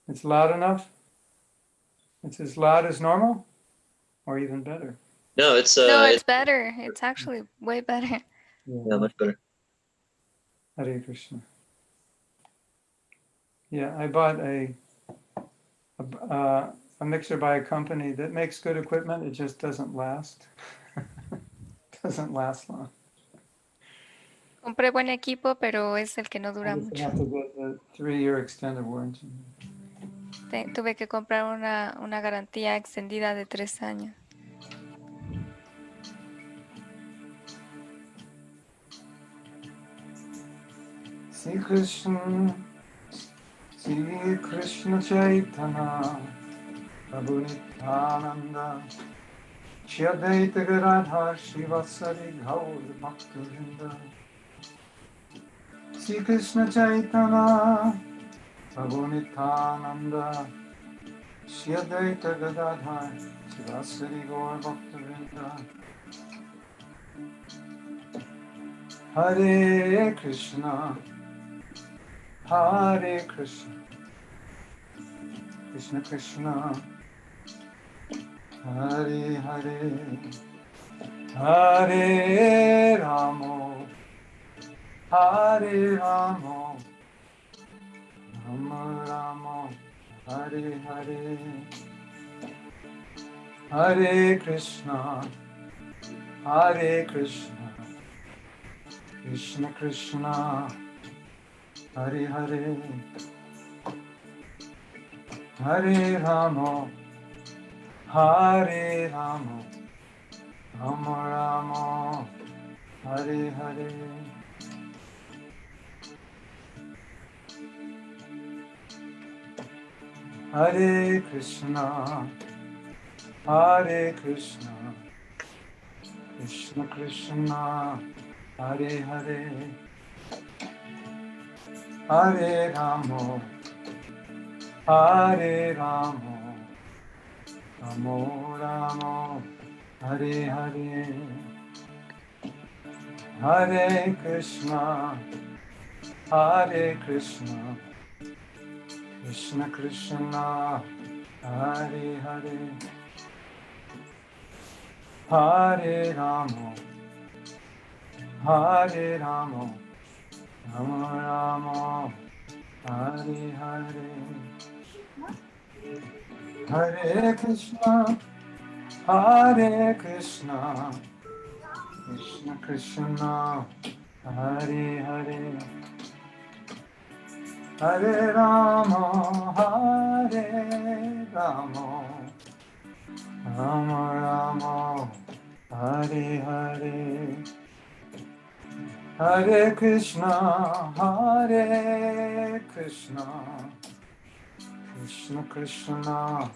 It's loud enough? It's as loud as normal? Or even better? No, it's No, it's better. It's actually way better. yeah, much better. Hare Krishna. Yeah, I bought a mixer by a company that makes good equipment. It just doesn't last. Doesn't last long. Compré buen equipo, pero es el que no I dura just mucho. have to get the 3-year extended warranty. Tuve que comprar una garantía extendida de 3 años. Sri Krishna Chaitanya, Prabhu Nityananda, Shri Advaita Gadadhar Srivasari Gaur Bhaktivinoda. Sri Krishna Chaitanya, Prabhu Nityananda, Shri Advaita Gadadhar Srivasari Gaur Bhaktivinoda. Hare Krishna, Hare Krishna, Krishna Krishna, Hare Hare, Hare Ramo, Hare Ramo, Rama Rama, Hare Hare, Hare Krishna, Hare Krishna, Krishna Krishna, Hare Hare, Hare Ramo, Hare Ramo, Rama Rama, Hare Hare. Hare Krishna, Hare Krishna, Krishna Krishna, Hare Hare, Hare Ramo, Hare Ramo, Ramo Ramo, Hare Hare, Hare Krishna, Hare Krishna, Krishna Krishna, Hare Hare, Hare Ramo, Hare Ramo, Ramo Ramo, Hare Hare, Hare Krishna, Hare Krishna, Krishna Krishna, Hare Hare, Hare Rama, Hare Rama, Rama Rama, Hare Hare, Hare Krishna, Hare Krishna, Krishna Krishna,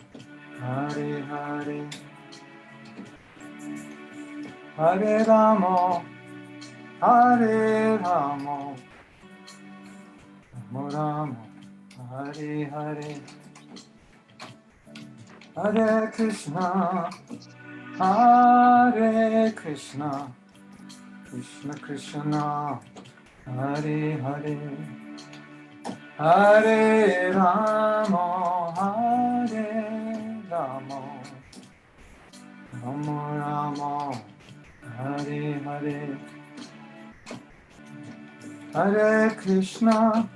Hare Hare, Hare Rama, Hare Rama, Rama Rama, Hare Hare, Hare Krishna, Hare Krishna, Krishna Krishna, Hare Hare, Hare Rama, Hare Rama, Rama Rama, Hare Hare, Hare Krishna,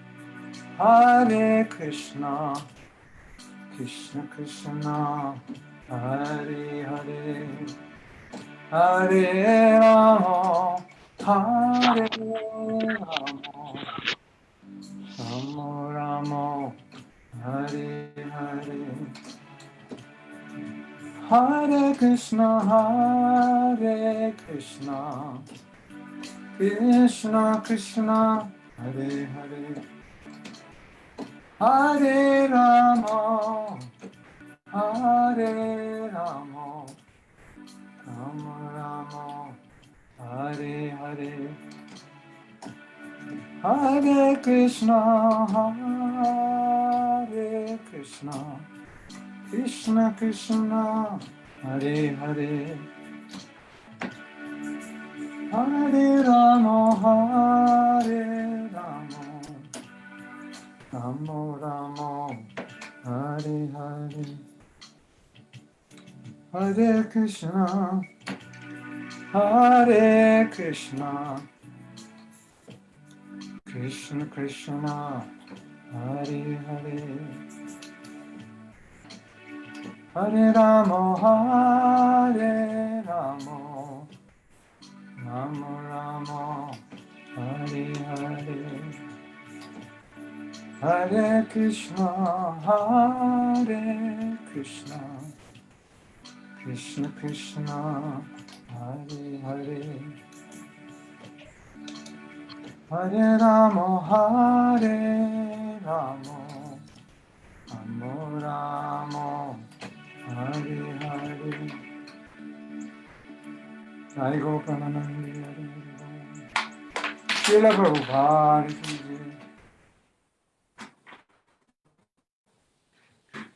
Hare Krishna, Krishna Krishna, Hare Hare, Hare Rama, Hare Rama, Rama Rama, Hare Hare, Hare Krishna, Hare Krishna, Krishna Krishna, Hare Hare, Hare Rama, Hare Rama, Rama Rama, Hare Hare, Hare Krishna, Hare Krishna, Krishna Krishna, Hare Hare, Hare Rama, Hare Rama, Namo Ramo, Hare Hare, Hare Krishna, Hare Krishna, Krishna Krishna, Hare Hare, Hare Ramo, Hare Ramo, Ramo Ramo, Hare Hare, Hare Krishna, Hare Krishna, Krishna Krishna, Hare Hare, Hare Ramo, Hare Ramo, Ramo Ramo, Hare Hare. Sai Gopananandi Hare Hare. Srila Prabhupada ki jai.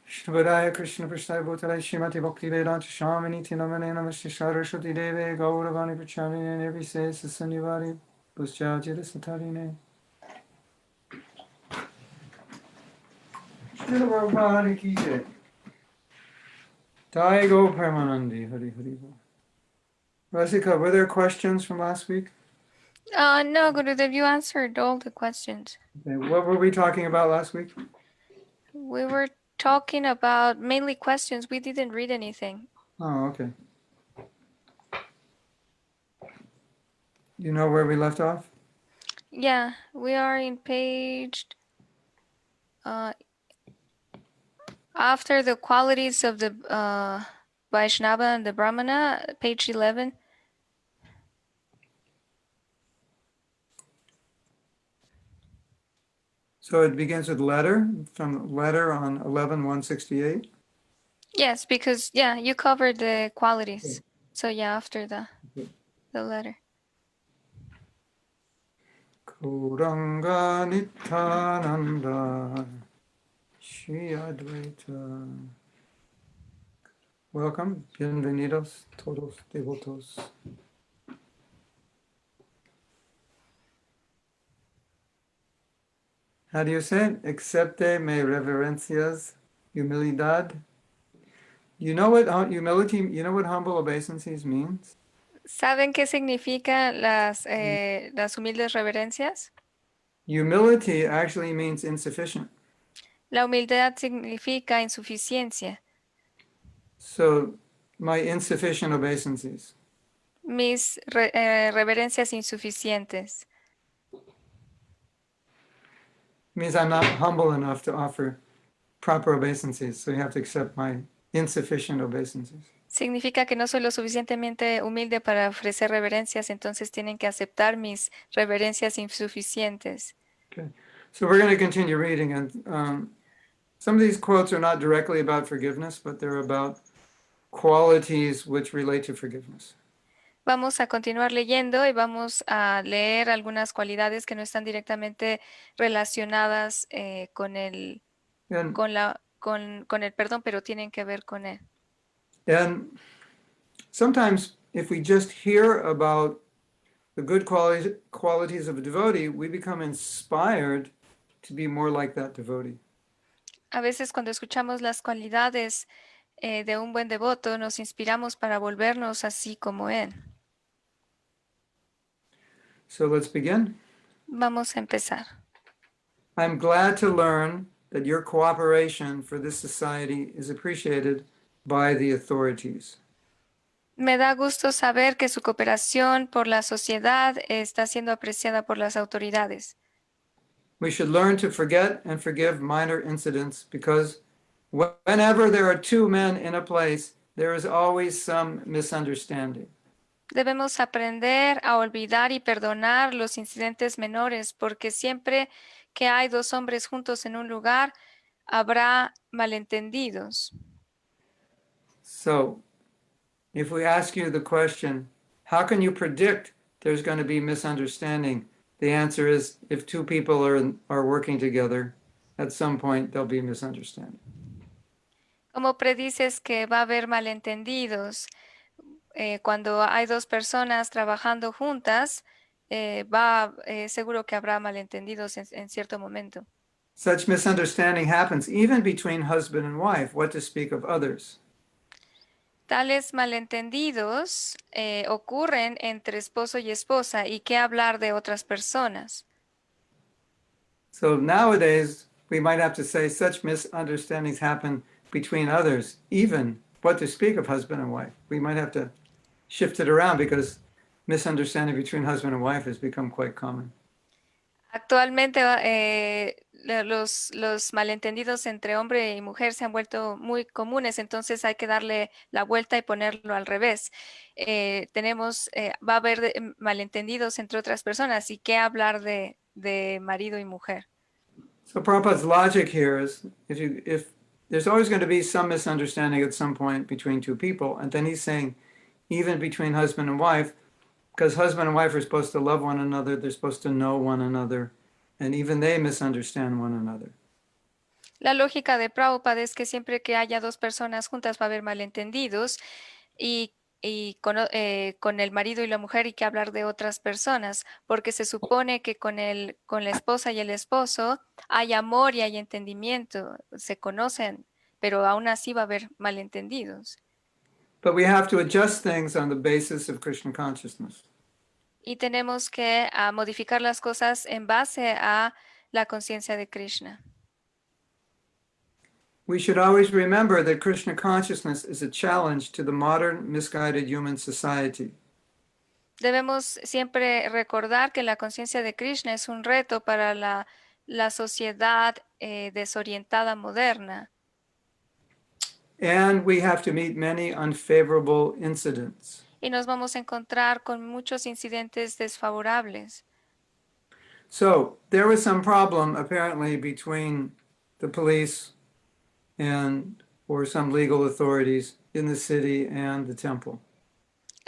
Shivadaya Krishna Prasthaya Bhutale Shrimati Bhakti Vedanta Shamini Tinamane Namaste Saraswati Deve Gauravani Pachamine Nirvise Sasanivari Puschajita Satarine. Srila Prabhupada ki jai. Jai Gopananandi Hare Hare. Rasika, were there questions from last week? No, Gurudev, you answered all the questions. Okay, what were we talking about last week? We were talking about mainly questions. We didn't read anything. Oh, okay. You know where we left off? Yeah, we are in page after the qualities of the Vaishnava and the Brahmana, page 11. So it begins with letter, from letter on 11-168. Yes, because yeah, you covered the qualities. So yeah, after the letter. Kuranga Nityananda Shri Advaita. Welcome, bienvenidos todos devotos. How do you say it? Accepte me reverencias, humildad. You know what humility, you know what humble obeisances means? ¿Saben qué significa las humildes reverencias? Humility actually means insufficient. La humildad significa insuficiencia. So my insufficient obeisances. Mis reverencias insuficientes. Means I'm not humble enough to offer proper obeisances. So you have to accept my insufficient obeisances. Significa que no soy lo suficientemente humilde para ofrecer reverencias, entonces tienen que aceptar mis reverencias insuficientes. Okay. So we're going to continue reading, and some of these quotes are not directly about forgiveness, but they're about qualities which relate to forgiveness. Vamos a continuar leyendo y vamos a leer algunas cualidades que no están directamente relacionadas con el And, con el perdón, pero tienen que ver con él. and sometimes if we just hear about the good qualities of a devotee, we become inspired to be more like that devotee. A veces cuando escuchamos las cualidades de un buen devoto, nos inspiramos para volvernos así como él. So let's begin. Vamos a empezar. I'm glad to learn that your cooperation for this society is appreciated by the authorities. Me da gusto saber que su cooperación por la sociedad está siendo apreciada por las autoridades. We should learn to forget and forgive minor incidents because whenever there are two men in a place, there is always some misunderstanding. Debemos aprender a olvidar y perdonar los incidentes menores porque siempre que hay dos hombres juntos en un lugar, habrá malentendidos. So, if we ask you the question, how can you predict there's going to be misunderstanding? The answer is if two people are working together, at some point there'll be misunderstanding. ¿Cómo predices que va a haber malentendidos? Cuando hay dos personas trabajando juntas, seguro que habrá malentendidos en cierto momento. Such misunderstanding happens even between husband and wife, what to speak of others. Tales malentendidos ocurren entre esposo y esposa y qué hablar de otras personas. So nowadays, we might have to say such misunderstandings happen between others, even what to speak of husband and wife. We might have to shift it around because misunderstanding between husband and wife has become quite common. Actualmente los malentendidos entre hombre y mujer se han vuelto muy comunes, entonces hay que darle la vuelta y ponerlo al revés. Va a haber malentendidos entre otras personas y qué hablar de marido y mujer. So Prabhupada's logic here is if there's always going to be some misunderstanding at some point between two people, and then he's saying even between husband and wife, because husband and wife are supposed to love one another, they're supposed to know one another, and even they misunderstand one another. La lógica de Prabhupada es que siempre que haya dos personas juntas va a haber malentendidos y con el marido y la mujer hay que hablar de otras personas, porque se supone que con la esposa y el esposo hay amor y hay entendimiento, se conocen, pero aún así va a haber malentendidos. But we have to adjust things on the basis of Krishna consciousness. Y tenemos que modificar las cosas en base a la conciencia de Krishna. We should always remember that Krishna consciousness is a challenge to the modern misguided human society. Debemos siempre recordar que la conciencia de Krishna es un reto para la sociedad desorientada moderna. And we have to meet many unfavorable incidents. Y nos vamos a encontrar con muchos incidentes desfavorables. So there was some problem apparently between the police or some legal authorities in the city and the temple.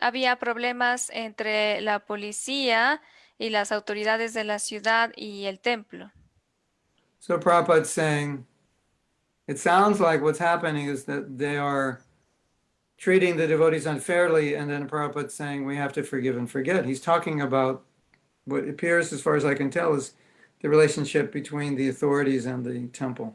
Había problemas entre la policía y las autoridades de la ciudad y el templo. So Prabhupada's saying, it sounds like what's happening is that they are treating the devotees unfairly, and then Prabhupada's saying we have to forgive and forget. He's talking about what appears, as far as I can tell, is the relationship between the authorities and the temple.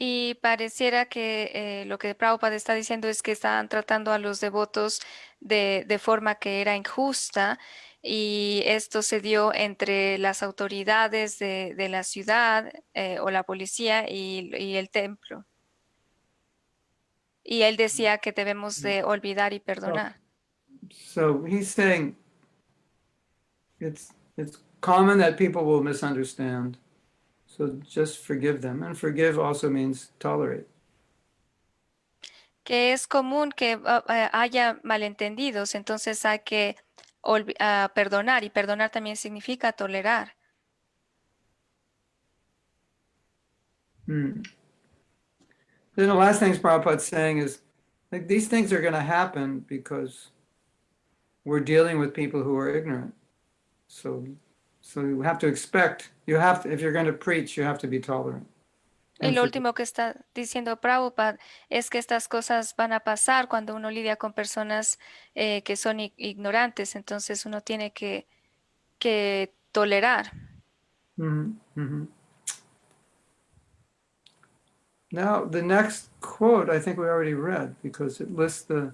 Y pareciera que lo que Prabhupada está diciendo es que están tratando a los devotos de forma que era injusta y esto se dio entre las autoridades de la ciudad o la policía y el templo. Y él decía que debemos de olvidar y perdonar. So he's saying it's common that people will misunderstand. So just forgive them. And forgive also means tolerate. Que es común que haya malentendidos, entonces hay que perdonar y perdonar también significa tolerar. Then the last thing Prabhupada's saying is, like, these things are going to happen because we're dealing with people who are ignorant. So you have to expect, if you're going to preach, you have to be tolerant. Y lo último que está diciendo Prabhupada es que estas cosas van a pasar cuando uno lidia con personas que son ignorantes, entonces uno tiene que tolerar. Now, the next quote, I think we already read because it lists the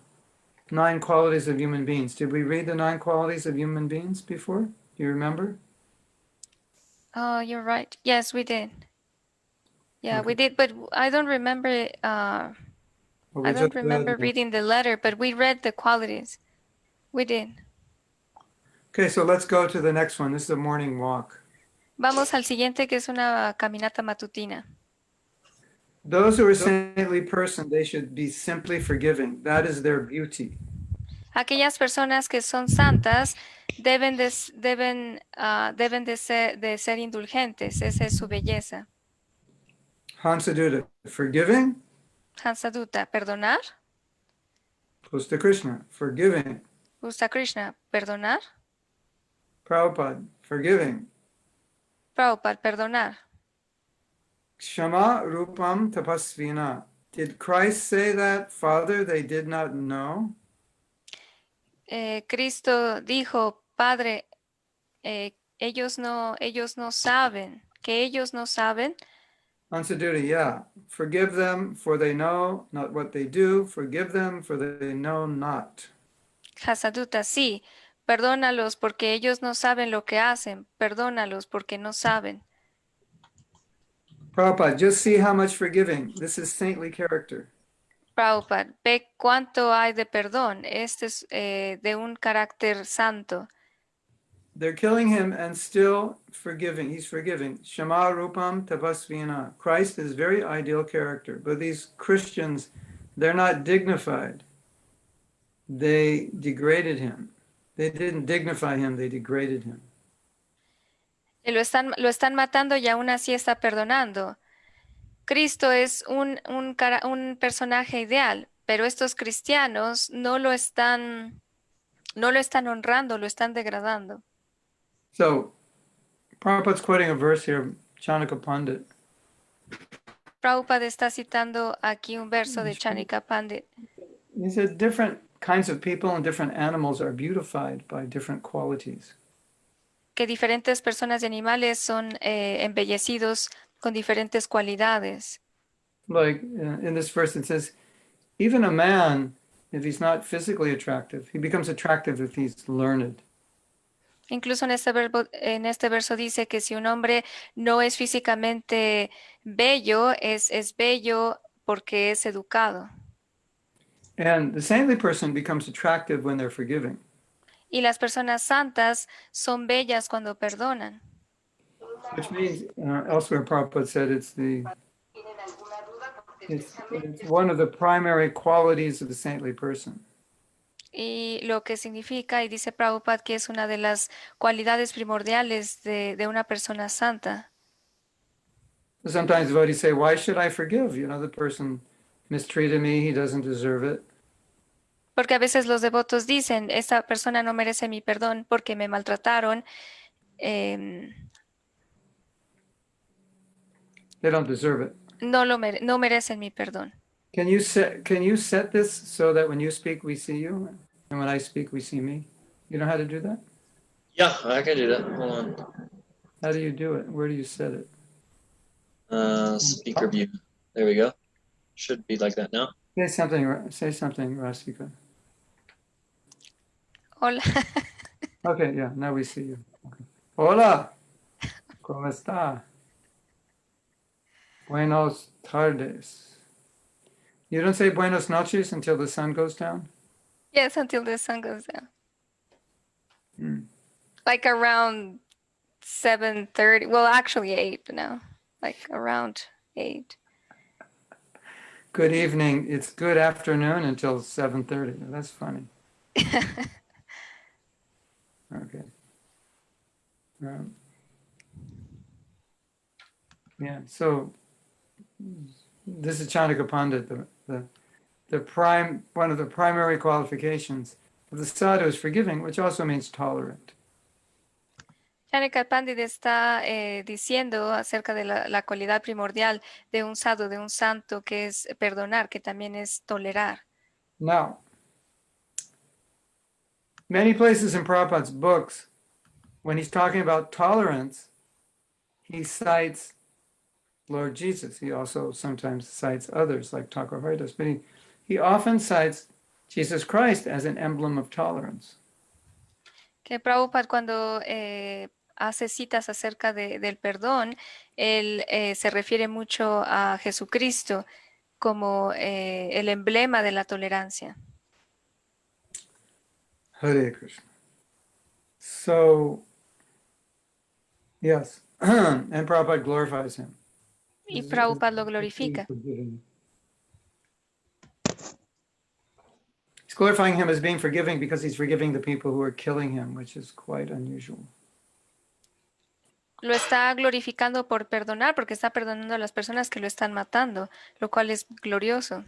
9 qualities of human beings. Did we read the 9 qualities of human beings before? Do you remember? Oh, you're right. Yes, we did. Yeah, Okay. we did, but I don't remember. Or we I don't just read remember the- reading the letter, but we read the qualities. We did. Okay, so let's go to the next one. This is a morning walk. Vamos al siguiente, que es una caminata matutina. Those who are saintly person, they should be simply forgiving. That is their beauty. Aquellas personas que son santas deben de ser indulgentes. Esa es su belleza. Hansaduta, forgiving, Hansaduta, perdonar. Pusta Krishna, forgiving. Usta Krishna, perdonar. Prabhupada, forgiving. Prabhupada, perdonar. Kshama Rupam Tapasvina. Did Christ say that, Father, they did not know? Cristo dijo, Padre, ellos no saben. que ellos no saben. Ansaduta, yeah. Forgive them, for they know not what they do. Forgive them, for they know not. Hasaduta, sí. Perdónalos porque ellos no saben lo que hacen. Perdónalos porque no saben. Prabhupada, just see how much forgiving. This is saintly character. Prabhupada, ve cuánto hay de perdón. Este es de un carácter santo. They're killing him and still forgiving. He's forgiving. Shama Rupam Tapasvina. Christ is very ideal character. But these Christians, they're not dignified. They degraded him. They didn't dignify him, they degraded him. Lo están matando y aún así está perdonando. Cristo es un personaje ideal, pero estos cristianos no lo están honrando, lo están degradando. So, Prabhupada's quoting a verse here, Chanaka Pandit. Prabhupada está citando aquí un verso de Chanika Pandit, He said different kinds of people and different animals are beautified by different qualities. que diferentes personas y animales son embellecidos con diferentes cualidades. Like in this verse, it says, even a man, if he's not physically attractive, he becomes attractive if he's learned. Incluso en este verso dice que si un hombre no es físicamente bello, es bello porque es educado. And the saintly person becomes attractive when they're forgiving. Y las personas santas son bellas cuando perdonan. Which means, elsewhere Prabhupada said it's one of the primary qualities of the saintly person. Y lo que significa, y dice Prabhupada, que es una de las cualidades primordiales de una persona santa. Sometimes devotees say, why should I forgive? You know, the person mistreated me, he doesn't deserve it. Porque a veces los devotos dicen, esta persona no merece mi perdón porque me maltrataron. They don't deserve it. No merecen mi perdón. Can you set this so that when you speak, we see you? And when I speak, we see me? You know how to do that? Yeah, I can do that. Hold on. How do you do it? Where do you set it? Speaker view. There we go. Should be like that now. Say something, Rasika. Hola. Okay, yeah, now we see you. Okay. Hola, ¿cómo está? Buenos tardes. You don't say buenos noches until the sun goes down? Yes, until the sun goes down. Hmm. Like around 7:30. Well, actually 8 now. Like around 8. Good evening. It's good afternoon until 7:30. That's funny. Okay. Yeah, so this is Chanaka Pandit. One of the primary qualifications of the sadhu is forgiving, which also means tolerant. Chanika Pandit está diciendo acerca de la cualidad primordial de un sadhu, de un santo, que es perdonar, que también es tolerar. Now, many places in Prabhupada's books, when he's talking about tolerance, he cites Lord Jesus. He also sometimes cites others like Thakur Haridas, but he often cites Jesus Christ as an emblem of tolerance. Que Prabhupada cuando hace citas acerca del perdón, él se refiere mucho a Jesucristo como el emblema de la tolerancia. Hare Krishna. So, yes, and Prabhupada glorifies him. Y Prabhupada lo glorifica. He's glorifying him as being forgiving because he's forgiving the people who are killing him, which is quite unusual. Lo está glorificando por perdonar, porque está perdonando a las personas que lo están matando, lo cual es glorioso.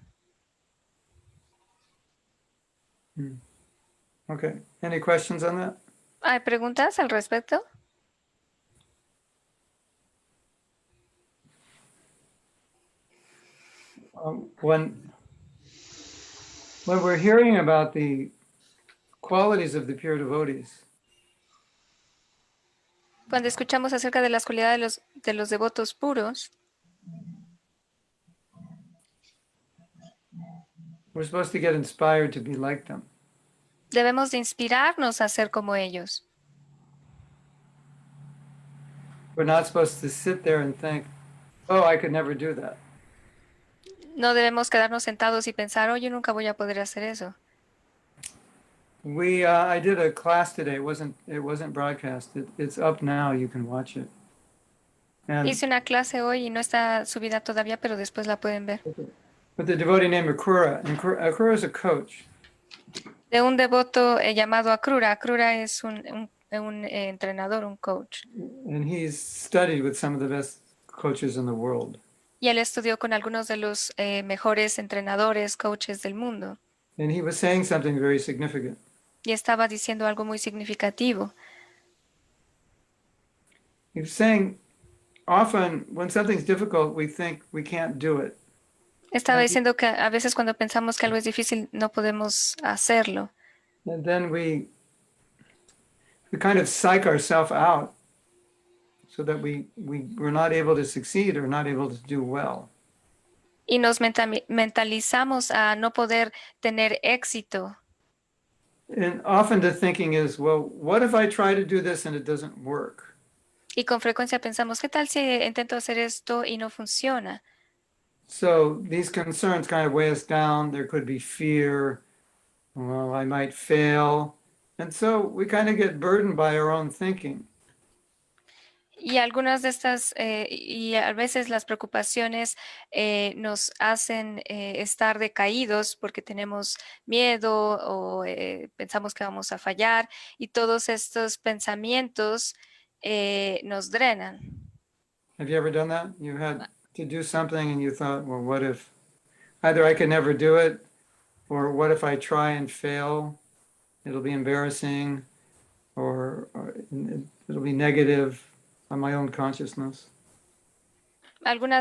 Okay, any questions on that? ¿Hay preguntas al respecto? When we're hearing about the qualities of the pure devotees, Cuando escuchamos acerca de las cualidades de los devotos puros, we're supposed to get inspired to be like them. debemos de inspirarnos a ser como ellos. We're not supposed to sit there and think, oh, I could never do that. No debemos quedarnos sentados y pensar, oh, yo nunca voy a poder hacer eso. I did a class today. It wasn't broadcast. It's up now. You can watch it. And Hice una clase hoy y no está subida todavía, pero después la pueden ver. with the devotee named Akura, and Akura is a coach. De un devoto llamado Akrura. Akrura es un entrenador, un coach. And he's studied with some of the best coaches in the world. Y él estudió con algunos de los mejores entrenadores, coaches del mundo. And he was saying something very significant. Y estaba diciendo algo muy significativo. He was saying, often when something's difficult, we think we can't do it. Estaba diciendo que a veces cuando pensamos que algo es difícil no podemos hacerlo. And then we kind of psych ourselves out so that we're not able to succeed or not able to do well. Y nos mentalizamos a no poder tener éxito. And often the thinking is, well, what if I try to do this and it doesn't work? Y con frecuencia pensamos, ¿qué tal si intento hacer esto y no funciona? So these concerns kind of weigh us down. There could be fear. Well, I might fail. And so we kind of get burdened by our own thinking. Y algunas de estas, y a veces las preocupaciones nos hacen estar decaídos porque tenemos miedo o pensamos que vamos a fallar y todos estos pensamientos nos drenan. Have you ever done that? You had to do something and you thought, well, what if either I could never do it, or what if I try and fail? It'll be embarrassing, or it'll be negative on my own consciousness. Alguna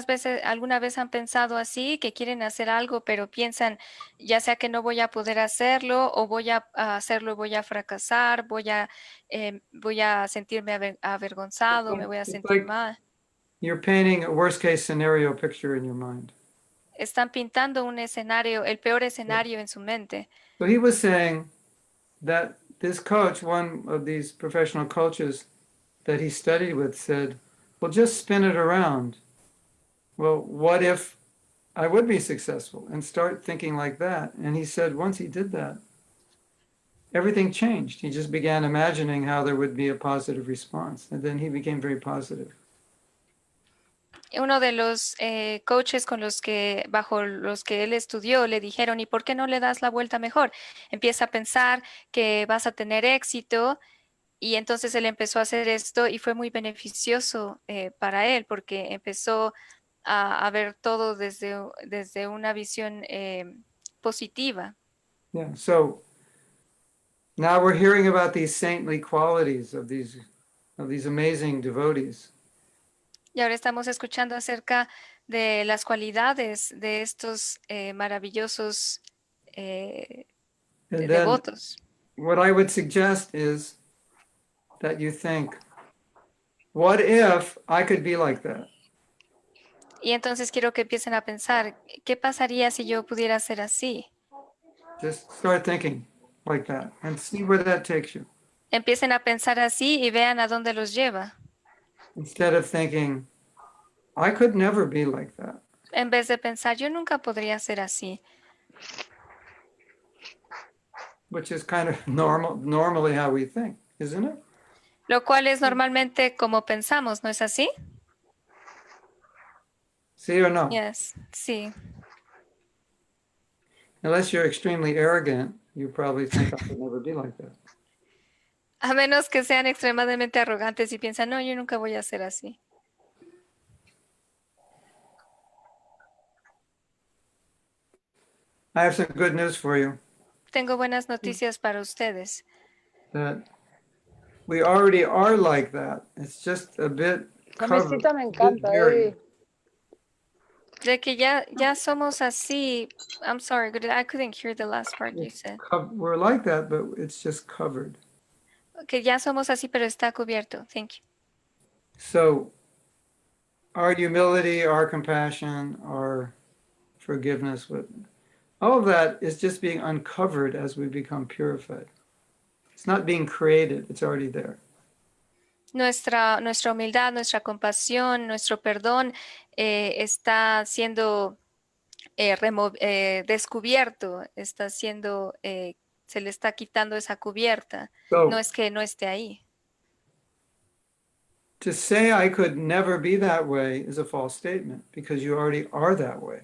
vez han pensado así, que quieren hacer algo, pero piensan, ya sea que no voy a poder hacerlo o voy a hacerlo y voy a fracasar, voy a sentirme avergonzado, me voy a It's sentir like mal. you're painting a worst case scenario picture in your mind. Están pintando un escenario, el peor escenario en su mente. So he was saying that this coach, one of these professional coaches that he studied with, said, well, just spin it around. Well, what if I would be successful? And start thinking like that. And he said once he did that, everything changed. He just began imagining how there would be a positive response. And then he became very positive. Uno de los coaches bajo los que él estudió, le dijeron, ¿y por qué no le das la vuelta mejor? Empieza a pensar que vas a tener éxito. Y entonces él empezó a hacer esto y fue muy beneficioso para él porque empezó a ver todo desde una visión positiva. Yeah. So now we're hearing about these saintly qualities of these amazing devotees. Y ahora estamos escuchando acerca de las cualidades de estos maravillosos And then devotos. what I would suggest is that you think, what if I could be like that? Y entonces quiero que empiecen a pensar, ¿qué pasaría si yo pudiera ser así? Just start thinking like that and see where that takes you. Empiecen a pensar así y vean a dónde los lleva. Instead of thinking, I could never be like that. En vez de pensar, yo nunca podría ser así. Which is kind of normally how we think, isn't it? Lo cual es normalmente como pensamos, ¿no es así? See or no? Yes, sí. Unless you're extremely arrogant, you probably think I could never be like that. A menos que sean extremadamente arrogantes y piensan, no, yo nunca voy a ser así. I have some good news for you. Tengo buenas noticias para ustedes. That we already are like that. It's just a bit La covered. mesita me a bit encanta, buried. De que ya somos así. I'm sorry, I couldn't hear the last part you said. We're like that, but it's just covered. Que ya somos así, pero está cubierto. Thank you. So our humility, our compassion, our forgiveness, all of that is just being uncovered as we become purified. It's not being created, it's already there. Nuestra humildad, nuestra compasión, nuestro perdón está siendo descubierto, está siendo, se le está quitando esa cubierta. No So es que no esté ahí. to say I could never be that way is a false statement because you already are that way.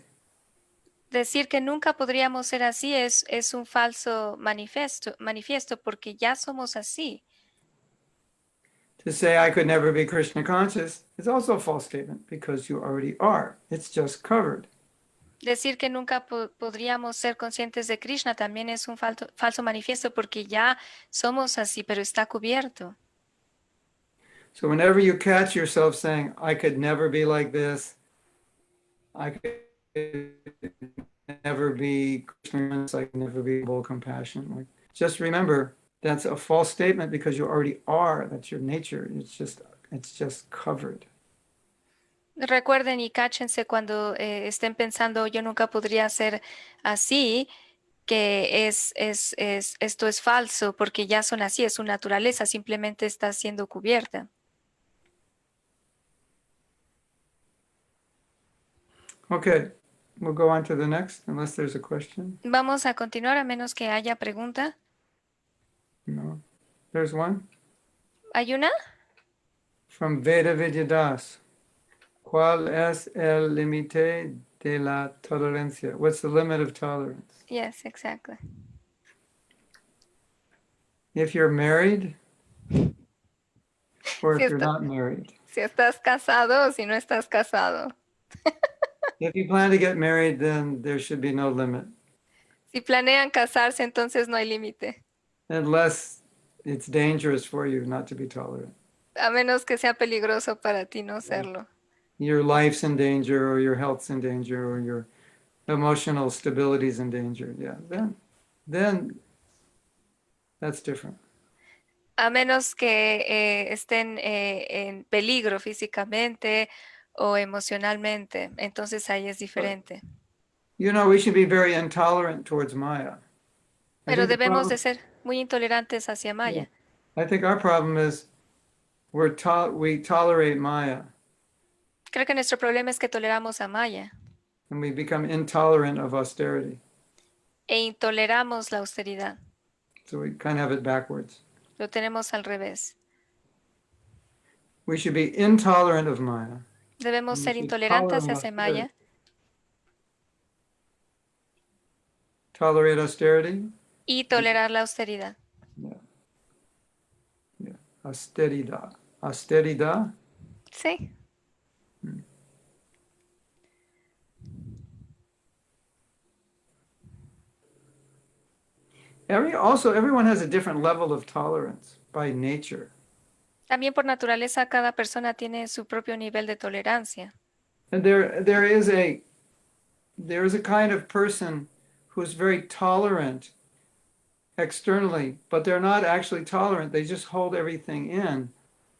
Decir que nunca podríamos ser así es un falso manifiesto porque ya somos así. To say I could never be Krishna conscious is also a false statement because you already are. It's just covered. Decir que nunca podríamos ser conscientes de Krishna también es un falso manifiesto porque ya somos así, pero está cubierto. So whenever you catch yourself saying, I could never be like this, I could never be Krishna, I could never be full compassion, like, just remember that's a false statement because you already are. That's your nature. It's just covered. Recuerden y cáchense cuando estén pensando yo nunca podría ser así, que esto es falso porque ya son así, es su naturaleza, simplemente está siendo cubierta. Okay, we'll go on to the next unless there's a question. Vamos a continuar a menos que haya pregunta. No, there's one ¿Hay una? from Veda Vidyadas. ¿Cuál es el límite de la tolerancia? What's the limit of tolerance? Yes, exactly. If you're married or Si if you're está- not married. Si estás casado o si no estás casado. If you plan to get married, then there should be no limit, Si planean casarse, entonces no hay límite, unless it's dangerous for you not to be tolerant. a menos que sea peligroso para ti no serlo. Your life's in danger, or your health's in danger, or your emotional stability's in danger. Yeah, then that's different. A menos que estén en peligro físicamente o emocionalmente, entonces ahí es diferente. You know, we should be very intolerant towards Maya. I Pero think the debemos de problem- ser muy intolerantes hacia Maya. I think our problem is we tolerate Maya Creo que nuestro problema es que toleramos a Maya and we become intolerant of austerity. e intoleramos la austeridad. So we kind of have it backwards. Lo tenemos al revés. We should be intolerant of Maya. Debemos We ser should intolerantes tolerate hacia Maya, Tolerate austerity. y tolerar la austeridad. Austeridad. Austeridad. Sí. Everyone has a different level of tolerance by nature. También por naturaleza cada persona tiene su propio nivel de tolerancia. And there is a kind of person who's very tolerant externally, but they're not actually tolerant. They just hold everything in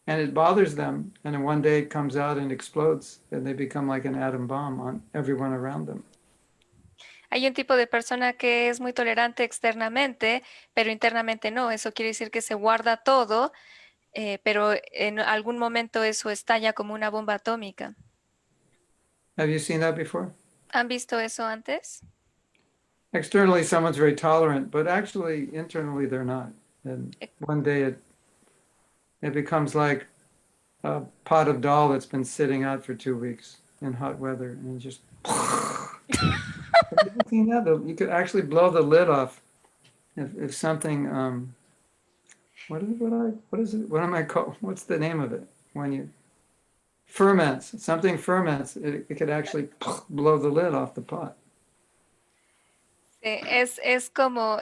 and it bothers them. And then one day it comes out and explodes and they become like an atom bomb on everyone around them. Hay un tipo de persona que es muy tolerante externamente, pero internamente no. Eso quiere decir que se guarda todo, pero en algún momento eso estalla como una bomba atómica. Have you seen that before? ¿Han visto eso antes? Externally, someone's very tolerant, but actually, internally, they're not. And one day it becomes like a pot of dal that's been sitting out for 2 weeks in hot weather, and just. Have you seen that? You could actually blow the lid off if something. What is it? What am I called? What's the name of it? When you ferments, something ferments, it could actually blow the lid off the pot. Es como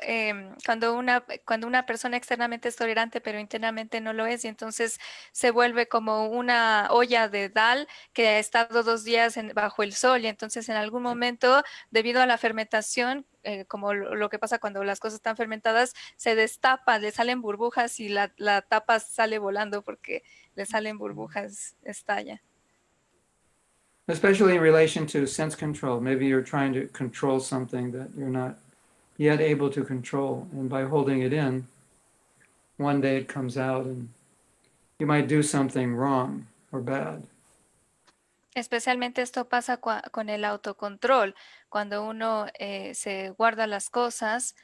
cuando una persona externamente es tolerante, pero internamente no lo es, y entonces se vuelve como una olla de dal que ha estado 2 días bajo el sol, y entonces en algún momento, debido a la fermentación, como lo que pasa cuando las cosas están fermentadas, se destapa, le salen burbujas y la tapa sale volando porque le salen burbujas, estalla. Especially in relation to sense control. Maybe you're trying to control something that you're not yet able to control. And by holding it in, one day it comes out and you might do something wrong or bad. Especialmente esto pasa con el autocontrol, cuando uno se guarda las cosas,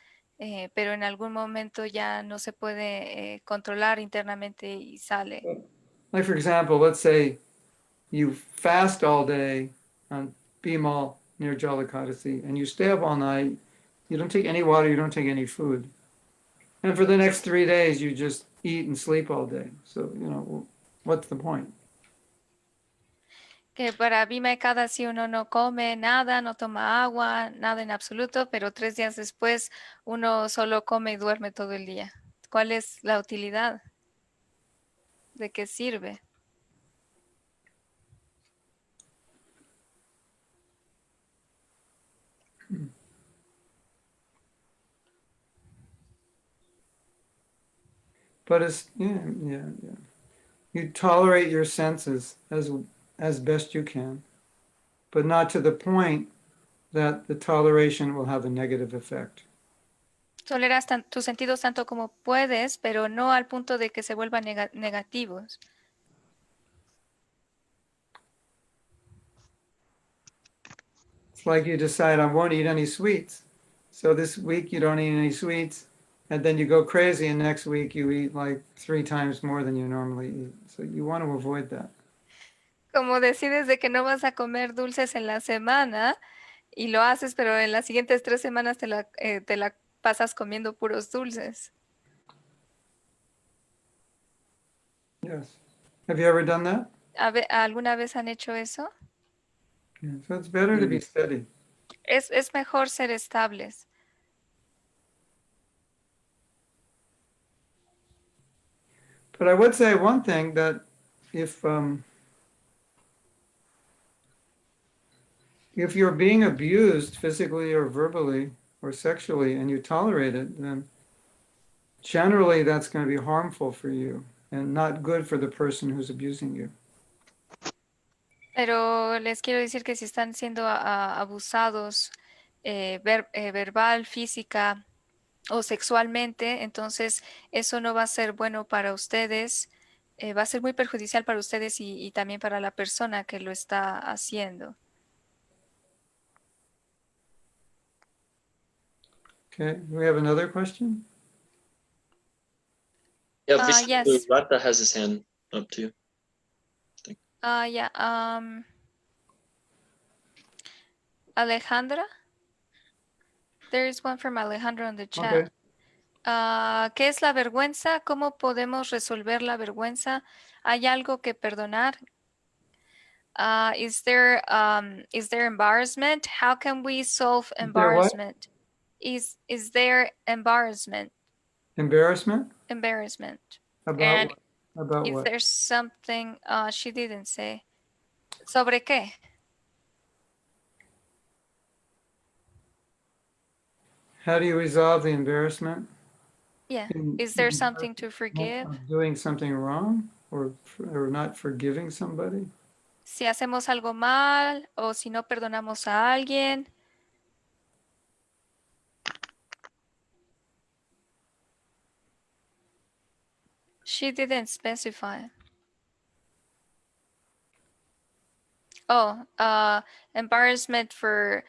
pero en algún momento ya no se puede controlar internamente y sale. Like, for example, let's say you fast all day on Bimal near Jalikadasi and you stay up all night. You don't take any water, you don't take any food. And for the next 3 days, you just eat and sleep all day. So, what's the point? Que para Bhima cada si uno no come nada, no toma agua, nada en absoluto, pero 3 días después uno solo come y duerme todo el día. ¿Cuál es la utilidad? ¿De qué sirve? But it's yeah. You tolerate your senses as best you can, but not to the point that the toleration will have a negative effect. Toleras tus sentidos tanto como puedes, pero no al punto de que se vuelvan negativos. It's like you decide I won't eat any sweets. So this week you don't eat any sweets, and then you go crazy, and next week you eat like 3 times more than you normally eat. So you want to avoid that. Como decides de que no vas a comer dulces en la semana y lo haces, pero en las siguientes 3 semanas te la pasas comiendo puros dulces. Yes. Have you ever done that? ¿Alguna vez han hecho eso? Yeah. So it's better to be steady. Es mejor ser estables. But I would say one thing that if if you're being abused physically or verbally or sexually and you tolerate it, then generally that's going to be harmful for you and not good for the person who's abusing you. Pero les quiero decir que si están siendo abusados verbal, física o sexualmente, entonces eso no va a ser bueno para ustedes, va a ser muy perjudicial para ustedes y también para la persona que lo está haciendo. Okay, do we have another question? Yeah, Yes. Rata has his hand up too. Yeah. Alejandra? There is one from Alejandra on the chat. Okay. ¿Qué es la vergüenza? ¿Cómo podemos resolver la vergüenza? ¿Hay algo que perdonar? Is there embarrassment? How can we solve Is there what? embarrassment? Is there embarrassment? Embarrassment? Embarrassment. About And what? About is what? there something she didn't say? ¿Sobre qué? How do you resolve the embarrassment? Yeah. In- Is there in something to forgive? of doing something wrong or not forgiving somebody? Si hacemos algo mal o si no perdonamos a alguien. She didn't specify. Oh, embarrassment for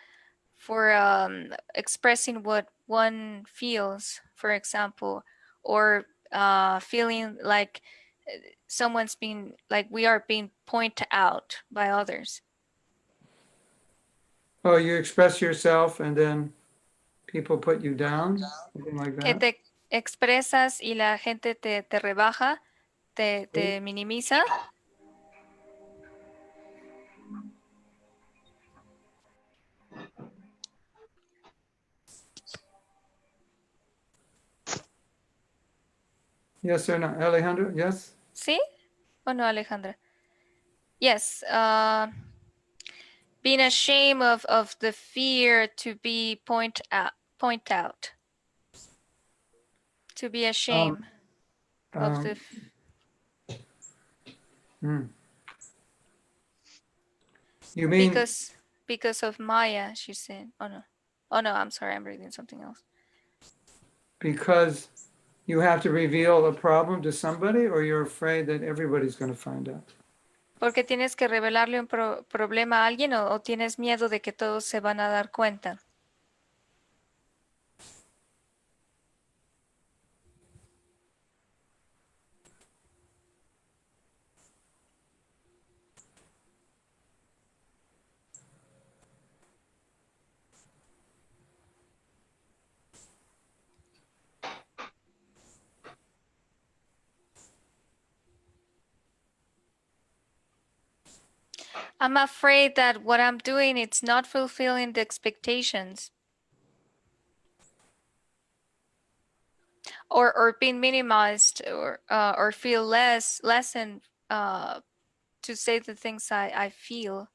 expressing what one feels, for example, or feeling like someone's being like we are being pointed out by others. Oh, you express yourself and then people put you down, something like Que that? te expresas y la gente te rebaja, te minimiza. Yes or no? Alejandro, yes? ¿Sí o no, Alejandra? Yes. Being ashamed of the fear to be point out. To be ashamed of the Hmm. You mean because of Maya, she said. Oh no. Oh no, I'm sorry, I'm reading something else. because you have to reveal a problem to somebody, or you're afraid that everybody's going to find out? Porque tienes que revelarle un problema a alguien o tienes miedo de que todos se van a dar cuenta. I'm afraid that what I'm doing it's not fulfilling the expectations. Or being minimized or feel lessened to say the things I feel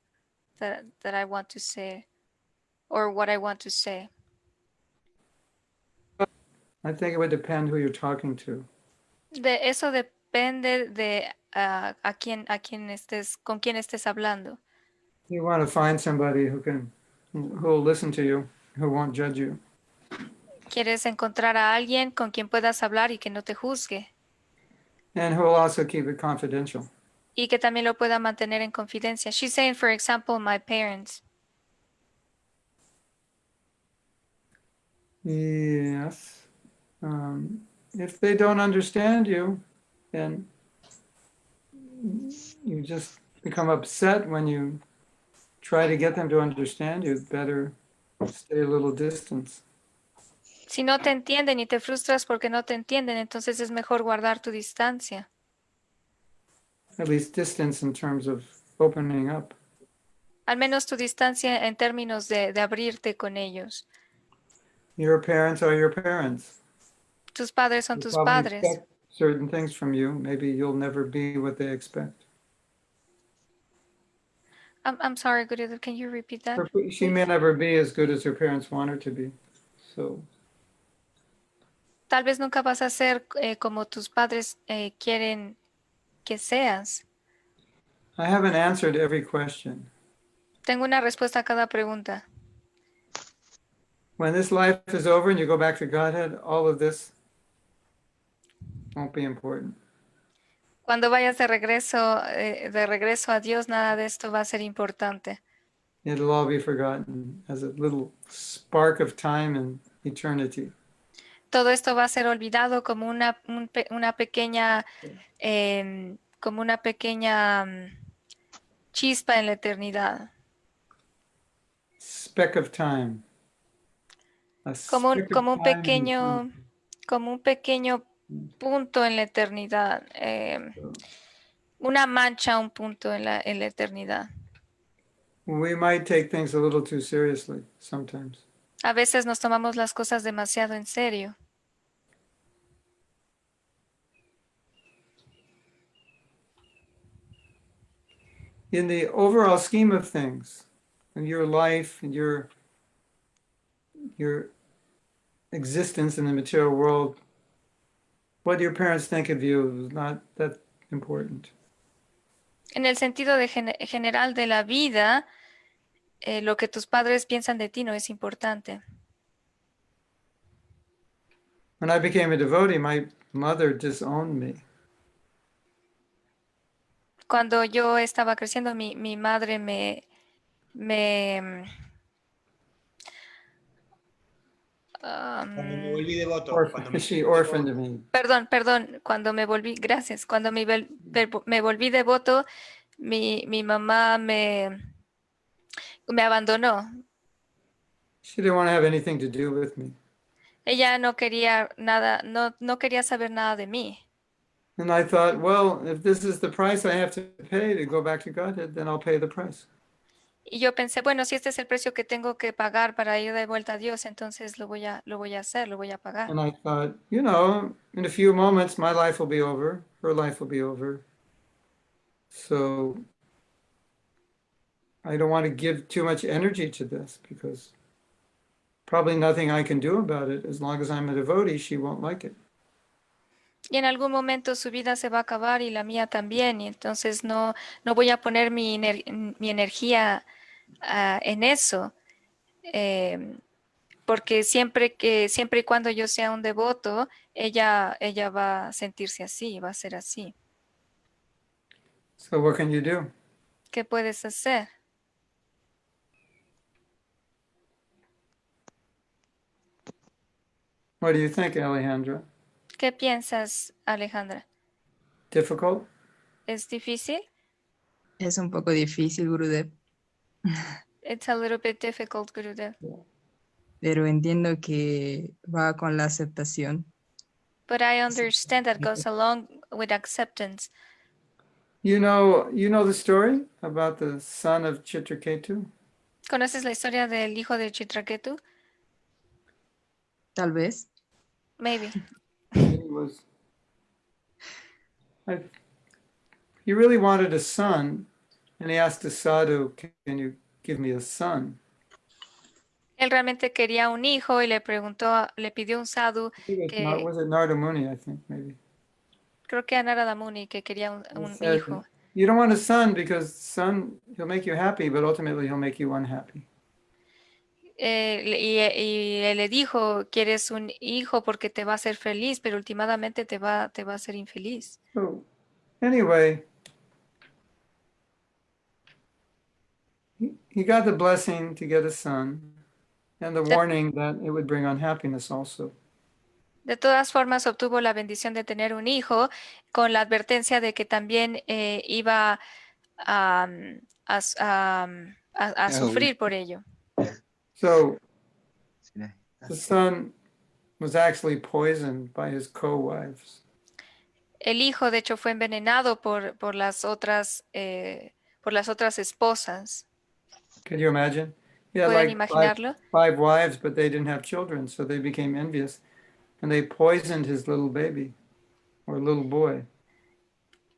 that I want to say or what I want to say. I think it would depend who you're talking to. Eso depende de a quién estés, con quién estés hablando. You want to find somebody who will listen to you, who won't judge you. Quieres encontrar a alguien con quien puedas hablar y que no te juzgue And who will also keep it confidential. y que también lo pueda mantener en confidencia. She's saying, for example, my parents. Yes. If they don't understand you, then you just become upset when you try to get them to understand you. Better stay a little distance. Si no te entienden y te frustras porque no te entienden, entonces es mejor guardar tu distancia. At least distance in terms of opening up. Al menos tu distancia en términos de abrirte con ellos. Your parents are your parents. Tus padres son They tus probably padres. expect certain things from you. Maybe you'll never be what they expect. I'm sorry, Guriel, can you repeat that? She may never be as good as her parents want her to be. So Tal vez nunca vas a ser como tus padres quieren que seas. I haven't answered every question. Tengo una respuesta a cada pregunta. When this life is over and you go back to Godhead, all of this won't be important. Cuando vayas de regreso a Dios, nada de esto va a ser importante. It'll all be forgotten as a little spark of time and eternity. Todo esto va a ser olvidado como una pequeña, chispa en la eternidad. Speck of time. A Como un, speck of como un time in pequeño, eternity. como un pequeño punto en la eternidad. Una mancha, un punto en la eternidad. We might take things a little too seriously sometimes. A veces nos tomamos las cosas demasiado en serio. In the overall scheme of things, in your life and your existence in the material world, what your parents think of you is not that important. En el sentido general de la vida, lo que tus padres piensan de ti no es importante. When I became a devotee, my mother disowned me. Cuando yo estaba creciendo, mi madre me Cuando me volví devoto, cuando me She orphaned me. perdón, cuando me volví, gracias, cuando me volví devoto, mi mamá me abandonó. She didn't want to have anything to do with me. Ella no quería nada, no quería saber nada de mí. And I thought, well, if this is the price I have to pay to go back to Godhead, then I'll pay the price. Y yo pensé, bueno, si este es el precio que tengo que pagar para ir de vuelta a Dios, entonces lo voy a hacer, lo voy a pagar. And I thought, you know, in a few moments, my life will be over, her life will be over. So I don't want to give too much energy to this because probably nothing I can do about it. As long as I'm a devotee, she won't like it. Y en algún momento su vida se va a acabar y la mía también, y entonces no voy a poner mi energía en eso, em, porque siempre y cuando yo sea un devoto, ella va a sentirse así, va a ser así. So what can you do? ¿Qué puedes hacer? What do you think, Alejandra? ¿Qué piensas, Alejandra? Difficult? ¿Es difícil? Es un poco difícil, Gurudev, It's a little bit difficult, Gurudev. pero entiendo que va con la aceptación. But I understand that goes along with acceptance. You know the story about the son of Chitraketu? ¿Conoces la historia del hijo de Chitraketu? Tal vez. Maybe. He was, he really wanted a son, and he asked the sadhu, "Can you give me a son?" Él realmente quería un hijo y le pidió un sadhu que Was it Narada Muni, I think, maybe. creo que a Narada Muni que quería He un said, hijo. you don't want a son because son, he'll make you happy, but ultimately he'll make you unhappy. Y él le dijo, quieres un hijo porque te va a hacer feliz, pero últimamente te va a hacer infeliz. So anyway, he got the blessing to get a son and the warning that it would bring unhappiness also. De todas formas, obtuvo la bendición de tener un hijo con la advertencia de que también iba a, a sufrir por ello. So the son was actually poisoned by his co-wives. El hijo, de hecho, fue envenenado por las otras esposas. Can you imagine? He had ¿Pueden like imaginarlo? five wives, but they didn't have children, so they became envious. And they poisoned his little baby or little boy.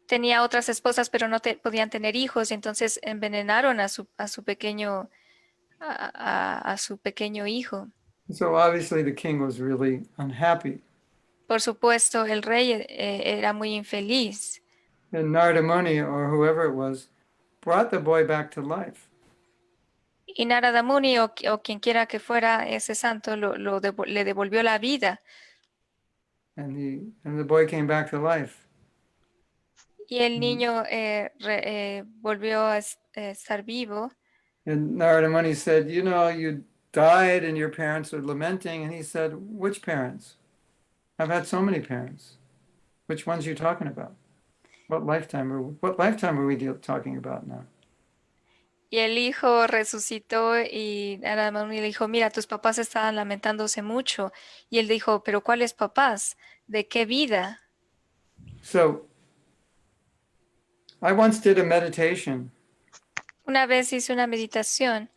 Tenía otras esposas, pero no podían tener hijos, y entonces envenenaron a su pequeño a su pequeño hijo. So obviously the king was really unhappy. Por supuesto, el rey era muy infeliz. And Narada Muni, or whoever it was, brought the boy back to life. Y Narada Muni o quien quiera que fuera ese santo le devolvió la vida. And the boy came back to life. Y el niño volvió a estar vivo. And Narada Muni said, you know, you died and your parents are lamenting. And he said, which parents? I've had so many parents. Which ones are you talking about? What lifetime are we talking about now? Y el hijo resucitó y Narada Muni le dijo, mira, tus papás estaban lamentándose mucho. Y él dijo, pero ¿cuáles papás? ¿De qué vida? So I once did a meditation, Una vez hice una meditación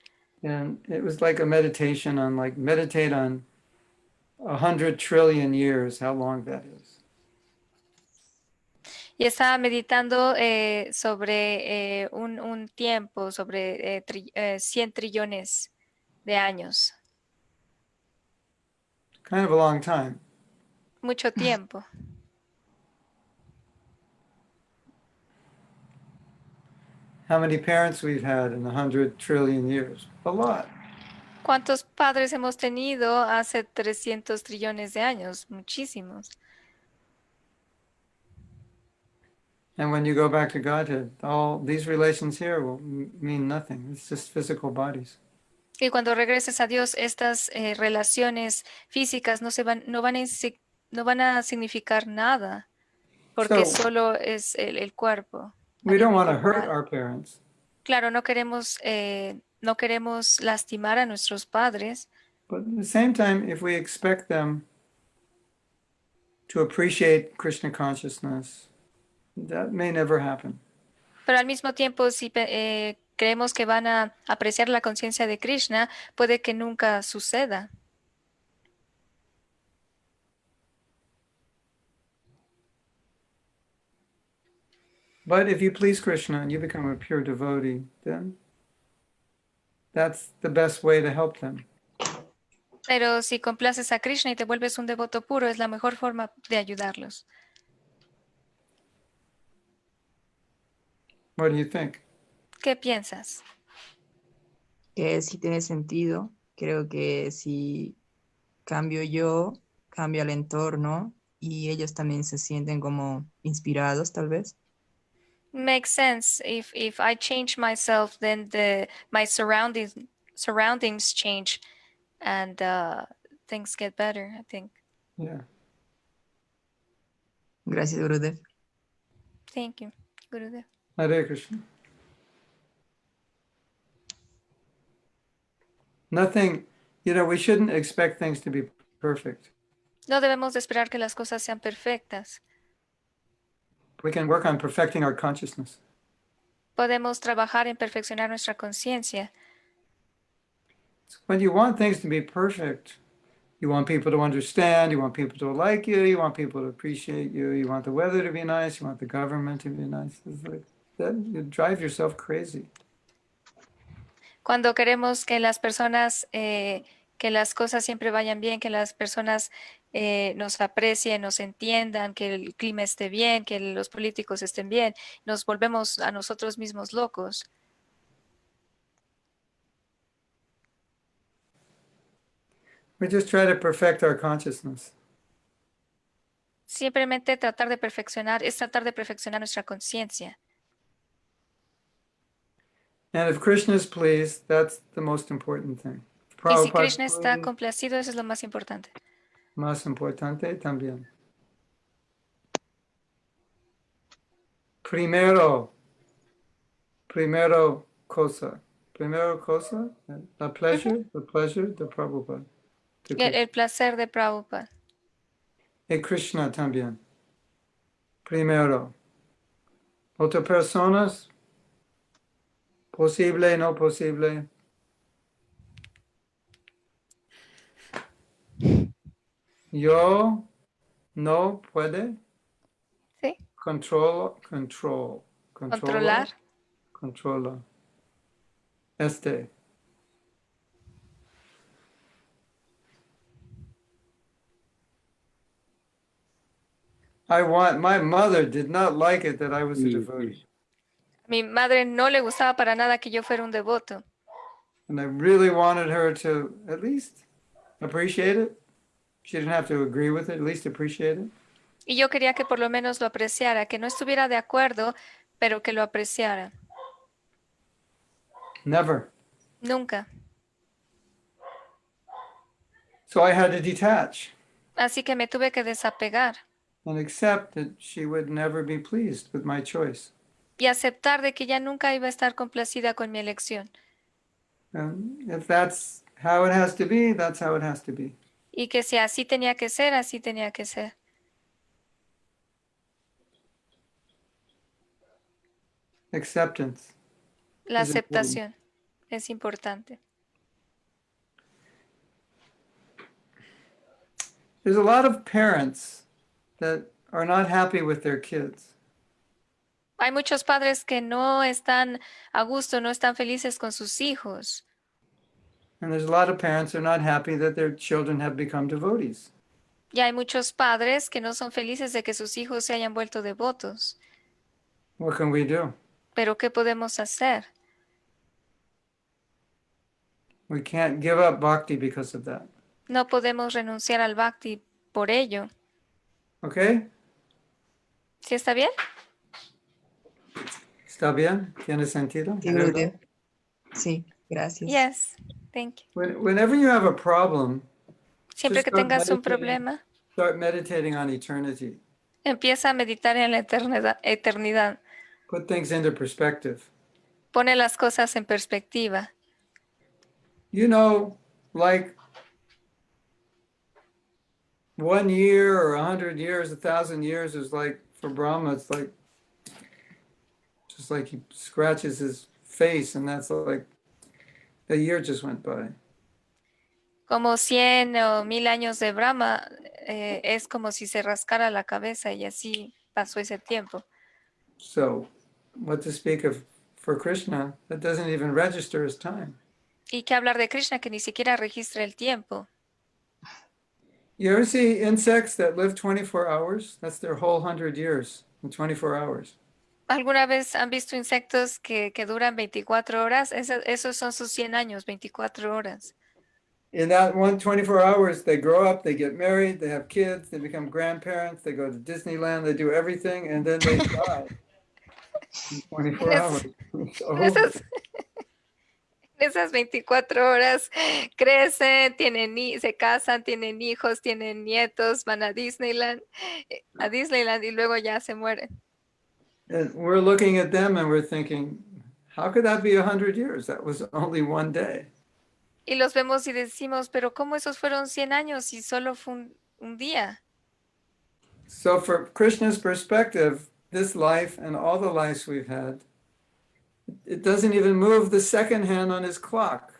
and it was like a meditation on meditate on 100 trillion years, how long that is. y estaba meditando sobre un tiempo, sobre 100 trillones de años. Kind of a long time. Mucho tiempo. How many parents we've had in 100 trillion years? A lot. ¿Cuántos padres hemos tenido hace 300 trillones de años? Muchísimos. And when you go back to Godhead, all these relations here will mean nothing. It's just physical bodies. Y cuando regreses a Dios, estas relaciones físicas no van a significar nada, porque So solo es el cuerpo. a we don't nivel want to hurt corporal. our parents, Claro, no queremos lastimar a nuestros padres, but at the same time, if we expect them to appreciate Krishna consciousness, that may never happen. pero al mismo tiempo, si creemos que van a apreciar la conciencia de Krishna, puede que nunca suceda. But if you please Krishna and you become a pure devotee, then that's the best way to help them. Pero si complaces a Krishna y te vuelves un devoto puro, es la mejor forma de ayudarlos. What do you think? ¿Qué piensas? Que sí tiene sentido. Creo que si cambio yo, cambia el entorno y ellos también se sienten como inspirados, tal vez. Makes sense. If I change myself, then my surroundings change, and things get better, I think. Yeah. Gracias, Gurudev. Thank you, Gurudev. Hare Krishna. Nothing, we shouldn't expect things to be perfect. No debemos de esperar que las cosas sean perfectas. We can work on perfecting our consciousness. Podemos trabajar en perfeccionar nuestra conciencia. When you want things to be perfect, you want people to understand, you want people to like you want people to appreciate you, you want the weather to be nice, you want the government to be nice. It's like that, you drive yourself crazy. Cuando queremos que las personas, que las cosas siempre vayan bien, que las personas nos aprecien, nos entiendan, que el clima esté bien, que los políticos estén bien, nos volvemos a nosotros mismos locos. We just try to perfect our consciousness. Simplemente es tratar de perfeccionar nuestra conciencia. And if Krishna is pleased, that's the most important thing. If Y si Prabhupada is Krishna está pleased, complacido, eso es lo más importante. más importante también. Primero cosa. Primero cosa, the pleasure de Prabhupada. To Krishna. El placer de Prabhupada. Y Krishna también. Primero. Otras personas, posible, no posible. Yo no puede. ¿Sí? Controla. Controlar. Este. My mother did not like it that I was a devotee. Mi madre no le gustaba para nada que yo fuera un devoto. And I really wanted her to at least appreciate it. She didn't have to agree with it, at least appreciate it. Y yo quería que por lo menos lo apreciara, que no estuviera de acuerdo, pero que lo apreciara. Never. Nunca. So I had to detach Así que me tuve que desapegar and accept that she would never be pleased with my choice. y aceptar de que ella nunca iba a estar complacida con mi elección. And if that's how it has to be, that's how it has to be. Y que si así tenía que ser, así tenía que ser. Acceptance. La Es important. aceptación es importante. There's a lot of parents that are not happy with their kids. Hay muchos padres que no están a gusto, no están felices con sus hijos. And there's a lot of parents who are not happy that their children have become devotees. Y hay muchos padres que no son felices de que sus hijos se hayan vuelto devotos. What can we do? Pero ¿qué podemos hacer? We can't give up bhakti because of that. No podemos renunciar al bhakti por ello. Okay? ¿Sí está bien? ¿Está bien? ¿Tiene sentido? Sí, Gurudev. Sí, gracias. Yes. Thank you. Whenever you have a problem, Siempre just que start tengas un meditating- problema, Start meditating on eternity. empieza a meditar en la eternidad. Put things into perspective. Pone las cosas en perspectiva. Like 1 year or 100 years, 1,000 years is like, for Brahma, it's like, just like he scratches his face, and that's like a year just went by. Como 100 o 1000 años de Brahma, es como si se rascara la cabeza y así pasó ese tiempo. So, what to speak of for Krishna, that doesn't even register as time. Y qué hablar de Krishna que ni siquiera registra el tiempo. You ever see insects that live 24 hours? That's their whole 100 years in 24 hours. ¿Alguna vez han visto insectos que duran 24 horas? Esos son sus 100 años, 24 horas. In that 24 hours, they grow up, they get married, they have kids, they become grandparents, they go to Disneyland, they do everything, and then they die in 24 Yes. hours. It's En over. esas, en esas 24 horas crecen, se casan, tienen hijos, tienen nietos, van a Disneyland y luego ya se mueren. And we're looking at them and we're thinking, how could that be 100 years? That was only one day. Y los vemos y decimos, pero ¿cómo esos fueron 100 años y solo fue un día? So, from Krishna's perspective, this life and all the lives we've had, it doesn't even move the second hand on his clock.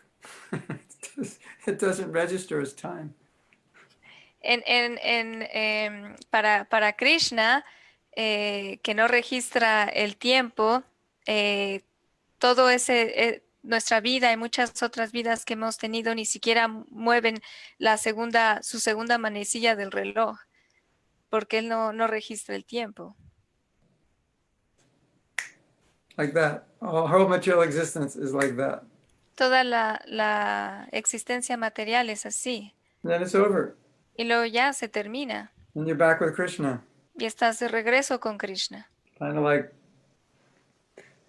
It doesn't register as time. Para Krishna, que no registra el tiempo, todo nuestra vida y muchas otras vidas que hemos tenido ni siquiera mueven su segunda manecilla del reloj, porque él no registra el tiempo. Like that. Our whole material existence is like that. Toda la existencia material es así. And then it's over. Y luego ya se termina. And you're back with Krishna. Y estás de regreso con Krishna. Kind of like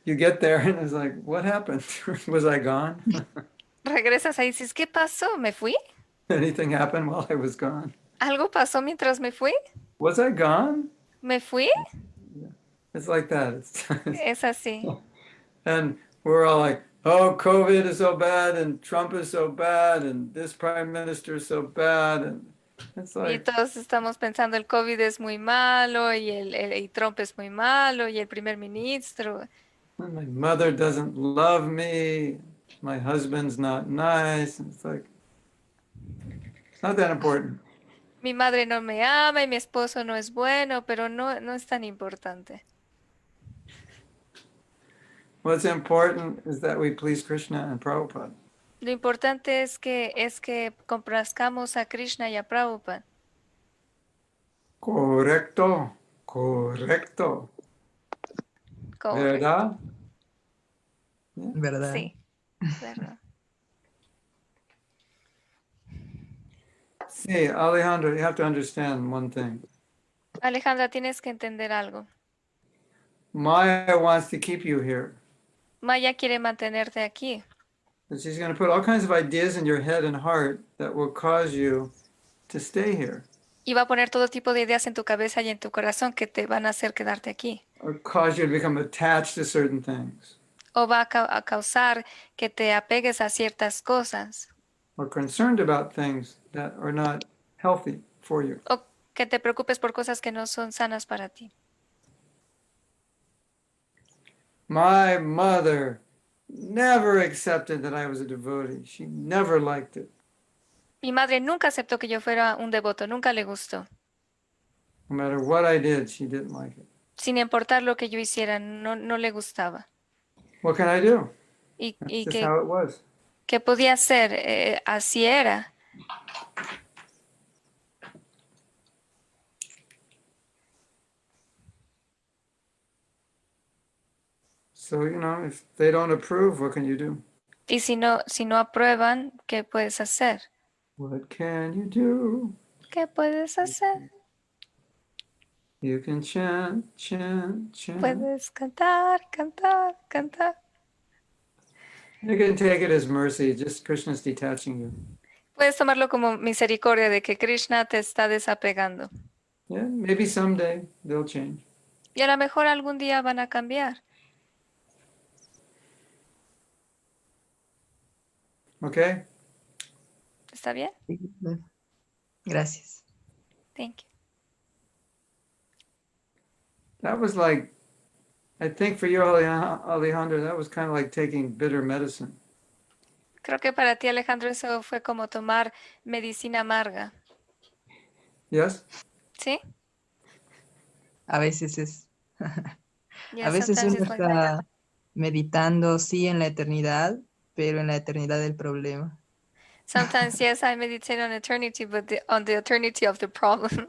you get there and it's like, what happened? Was I gone? Regresas ahí y dices, ¿qué pasó? ¿Me fui? Anything happened while I was gone? ¿Algo pasó mientras me fui? Was I gone? ¿Me fui? It's like that. Es así. And we're all like, oh, COVID is so bad, and Trump is so bad, and this prime minister is so bad. And it's Y like, todos estamos pensando el COVID es muy malo y Trump es muy malo y el primer ministro. my mother doesn't love me. My husband's not nice. And it's like, it's not that important. Mi madre no me ama y mi esposo no es bueno, pero no es tan importante. What's important is that we please Krishna and Prabhupada. Lo importante es que complazcamos a Krishna y a Prabhupada. Correcto. Correcto. ¿Verdad? ¿Verdad? Sí, verdad. See, Alejandro, you have to understand one thing. Alejandra, tienes que entender algo. Maya wants to keep you here. Maya quiere mantenerte aquí. And she's going to put all kinds of ideas in your head and heart that will cause you to stay here Y va a poner todo tipo de ideas en tu cabeza y en tu corazón que te van a hacer quedarte aquí. or cause you to become attached to certain things O va a causar que te apegues a ciertas cosas. or concerned about things that are not healthy for you. O que te preocupes por cosas que no son sanas para ti. My mother never accepted that I was a devotee. She never liked it. Mi madre nunca aceptó que yo fuera un devoto, nunca le gustó. No matter what I did, she didn't like it. Sin importar lo que yo hiciera, no le gustaba. What can I do? Y That's just how it was. ¿qué podía hacer? Así era. So, if they don't approve, what can you do? Y si no aprueban, ¿qué puedes hacer? What can you do? ¿Qué puedes hacer? You can chant, chant, chant. Puedes cantar, cantar, cantar. You can take it as mercy, just Krishna's detaching you. Puedes tomarlo como misericordia de que Krishna te está desapegando. Yeah, maybe someday they'll change. Y a lo mejor algún día van a cambiar. Okay? ¿Está bien? Gracias. Thank you. That was like I think for you, Alejandro, that was kind of like taking bitter medicine. Creo que para ti, Alejandro, eso fue como tomar medicina amarga, Yes? ¿sí? A veces es, Yeah, a veces sometimes uno it's like that. está meditando, sí, en la eternidad, pero en la eternidad del problema. Sometimes, yes, I meditate on eternity, but on the eternity of the problem.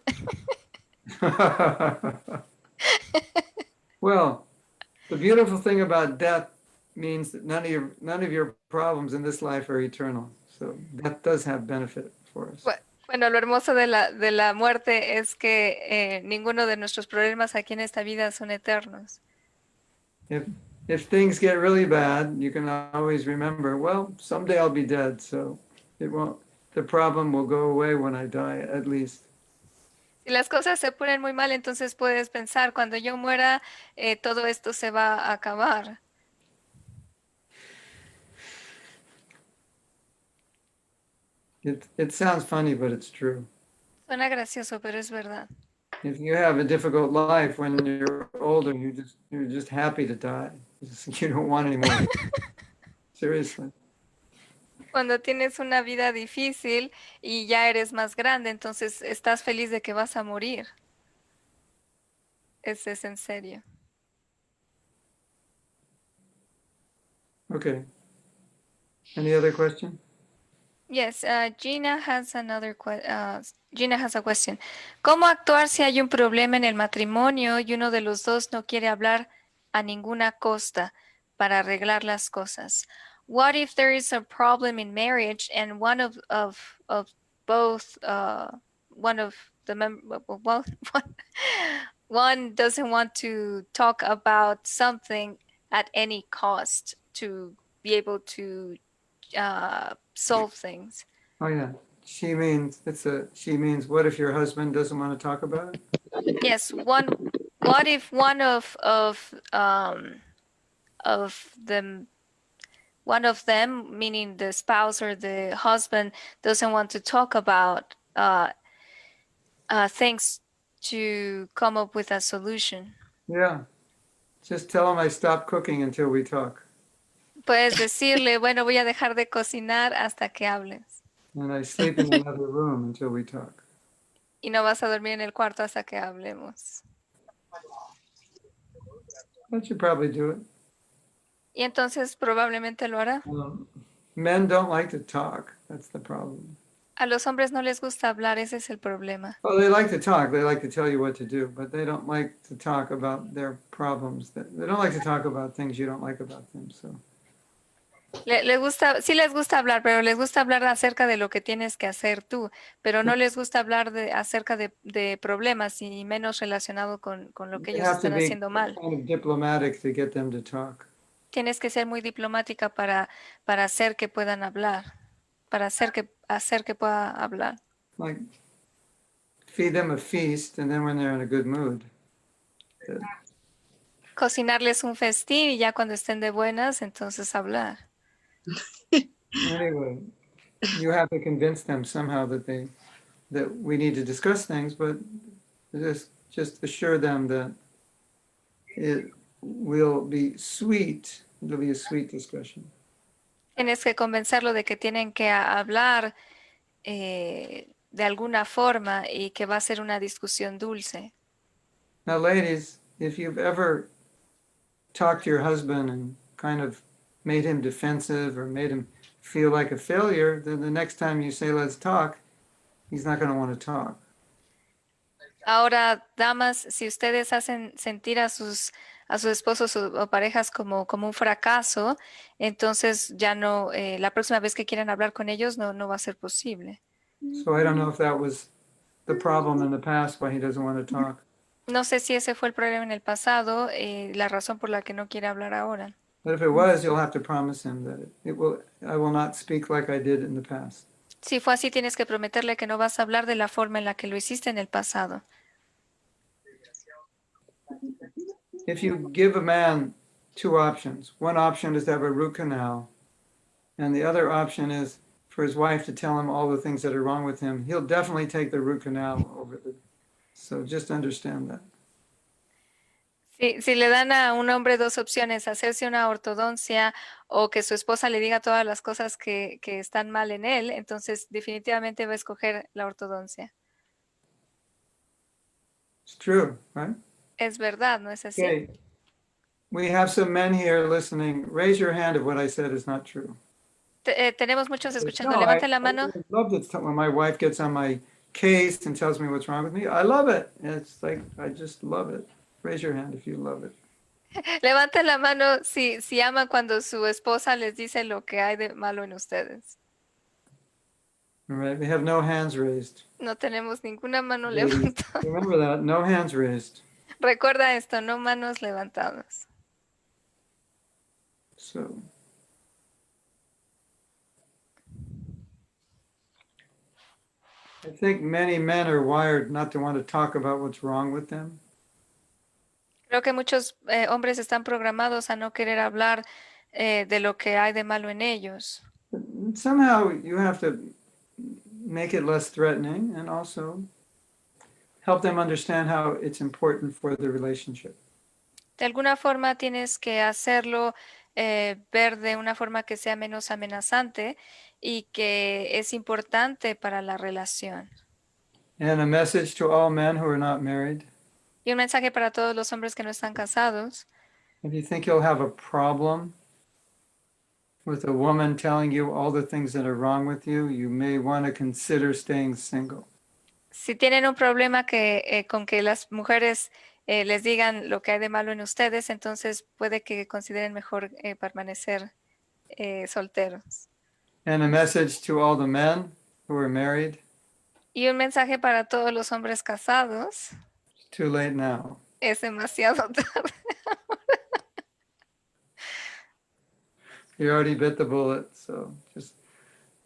Well, the beautiful thing about death means that none of your problems in this life are eternal. So death does have benefit for us. Bueno, lo hermoso de la muerte es que ninguno de nuestros problemas aquí en esta vida son eternos. If things get really bad, you can always remember, well, someday I'll be dead, so the problem will go away when I die, at least. Si las cosas se ponen muy mal, entonces puedes pensar, cuando yo muera, todo esto se va a acabar. It sounds funny, but it's true. Suena gracioso, pero es verdad. If you have a difficult life when you're older, you're just happy to die. You don't want any more. Seriously. Cuando tienes una vida difícil y ya eres más grande, entonces estás feliz de que vas a morir. Ese es en serio. Okay. Any other question? Yes, Gina has Gina has a question. ¿Cómo actuar si hay un problema en el matrimonio y uno de los dos no quiere hablar a ninguna costa para arreglar las cosas? What if there is a problem in marriage and one of both one of the well, one doesn't want to talk about something at any cost to be able to solve things. Oh yeah. She means what if your husband doesn't want to talk about it? Yes, what if one of them, one of them, meaning the spouse or the husband, doesn't want to talk about things to come up with a solution? Yeah. Just tell him I stopped cooking until we talk. Puedes decirle, bueno, voy a dejar de cocinar hasta que hables. And I sleep in another room until we talk. Y no vas a dormir en el cuarto hasta que hablemos. That should probably do it. Y entonces probablemente lo hará. Men don't like to talk. That's the problem. A los hombres no les gusta hablar, ese es el problema. Well, they like to talk. They like to tell you what to do, but they don't like to talk about their problems. They don't like to talk about things you don't like about them. So. Le gusta, sí les gusta hablar, pero les gusta hablar acerca de lo que tienes que hacer tú, pero no les gusta hablar acerca de problemas y menos relacionado con lo que You ellos have to están be haciendo mal. kind of diplomatic to get them to talk. Tienes que ser muy diplomática para hacer que puedan hablar, para hacer que pueda hablar. Like feed them a feast, and then when they're in a good mood. Cocinarles un festín y ya cuando estén de buenas, entonces hablar. Anyway, you have to convince them somehow that we need to discuss things, but just assure them that it will be sweet. It'll be a sweet discussion. Tienes que convencerlo de que tienen que hablar de alguna forma y que va a ser una discusión dulce. Now, ladies, if you've ever talked to your husband and kind of made him defensive or made him feel like a failure, then the next time you say, let's talk, he's not going to want to talk. Ahora, damas, si ustedes hacen sentir a sus esposos o parejas como un fracaso, entonces ya no, la próxima vez que quieran hablar con ellos no va a ser posible. So I don't know if that was the problem in the past why he doesn't want to talk. No sé si ese fue el problema en el pasado, la razón por la que no quiere hablar ahora. But if it was, you'll have to promise him that I will not speak like I did in the past. Si fue así, tienes que prometerle que no vas a hablar de la forma en la que lo hiciste en el pasado. If you give a man two options, one option is to have a root canal, and the other option is for his wife to tell him all the things that are wrong with him, he'll definitely take the root canal over the. So just understand that. Si le dan a un hombre dos opciones, hacerse una ortodoncia o que su esposa le diga todas las cosas que están mal en él, entonces definitivamente va a escoger la ortodoncia. It's true, right? Es verdad, ¿no es así? Okay. We have some men here listening. Raise your hand if what I said is not true. Tenemos muchos escuchando. No, Levanten la mano. I love it when my wife gets on my case and tells me what's wrong with me. I love it. It's like, I just love it. Raise your hand if you love it. Levanten la mano si aman cuando su esposa les dice lo que hay de malo en ustedes. All right, we have no hands raised. No tenemos ninguna mano Ladies, levantada. remember that, no hands raised. Recuerda esto, no manos levantadas. So. I think many men are wired not to want to talk about what's wrong with them. Creo que muchos hombres están programados a no querer hablar de lo que hay de malo en ellos. Somehow you have to make it less threatening and also help them understand how it's important for the relationship. De alguna forma tienes que hacerlo ver de una forma que sea menos amenazante y que es importante para la relación. And a message to all men who are not married. Y un mensaje para todos los hombres que no están casados. If you think you'll have a problem with a woman telling you all the things that are wrong with you, you may want to consider staying single. Si tienen un problema con que las mujeres les digan lo que hay de malo en ustedes, entonces puede que consideren mejor permanecer solteros. And a message to all the men who are married. Y un mensaje para todos los hombres casados. It's too late now. Es demasiado tarde. You already bit the bullet, so just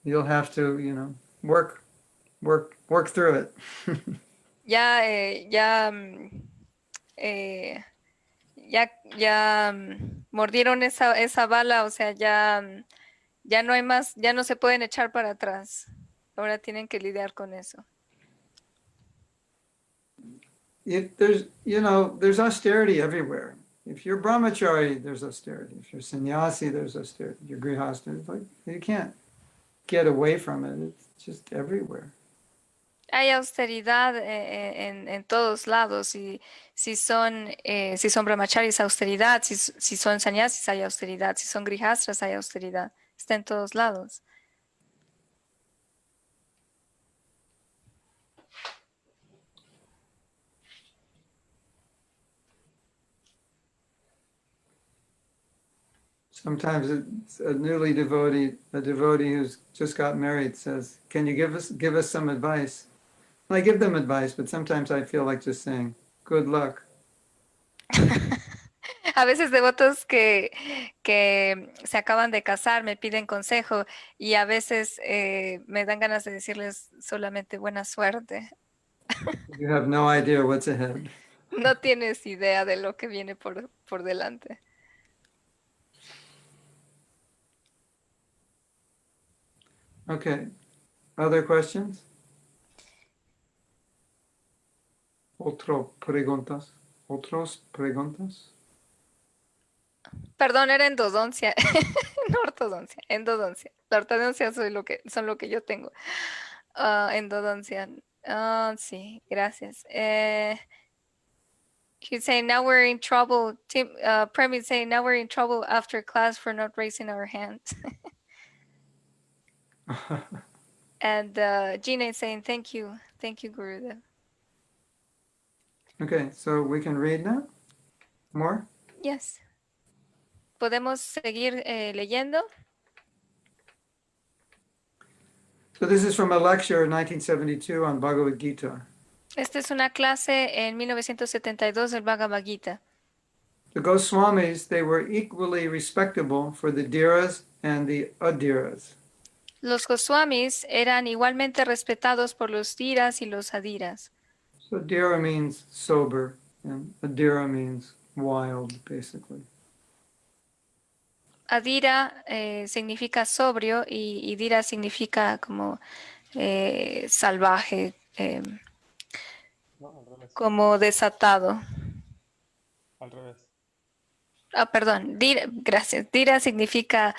you'll have to, work through it. Ya mordieron esa bala, o sea, ya no hay más, ya no se pueden echar para atrás. Ahora tienen que lidiar con eso. There's austerity everywhere. If you're brahmachari, there's austerity. If you're sannyasi, there's austerity. You're grihasta, it's like you can't get away from it. It's just everywhere. Hay austeridad en todos lados. Y si son brahmacharis, austeridad. Si son sannyasis, hay austeridad. Si son grihastras, hay austeridad. Está en todos lados. Sometimes it's a devotee who's just got married says, "Can you give us some advice?" And I give them advice, but sometimes I feel like just saying, "Good luck." A veces devotos que se acaban de casar me piden consejo y a veces me dan ganas de decirles solamente buena suerte. You have no idea what's ahead. No tienes idea de lo que viene por delante. Okay. Other questions? Otros preguntas? Perdón, era endodoncia, no ortodoncia, endodoncia. La ortodoncia son lo que yo tengo. Endodoncia. Sí, gracias. He's saying now we're in trouble. Prem is saying now we're in trouble after class for not raising our hands. And Gina is saying thank you, Gurudev. Okay, so we can read now? More? Yes. ¿Podemos seguir leyendo? So this is from a lecture in 1972 on Bhagavad Gita. Esta es una clase en 1972 del Bhagavad Gita. The Goswamis, they were equally respectable for the Dhiras and the Adhiras. Los Goswamis eran igualmente respetados por los Dhiras y los Adiras. So Dhira means sober, and Adhira means wild, basically. Adira significa sobrio y Dhira significa como salvaje, como desatado. al revés. Ah, perdón, gracias. Dira significa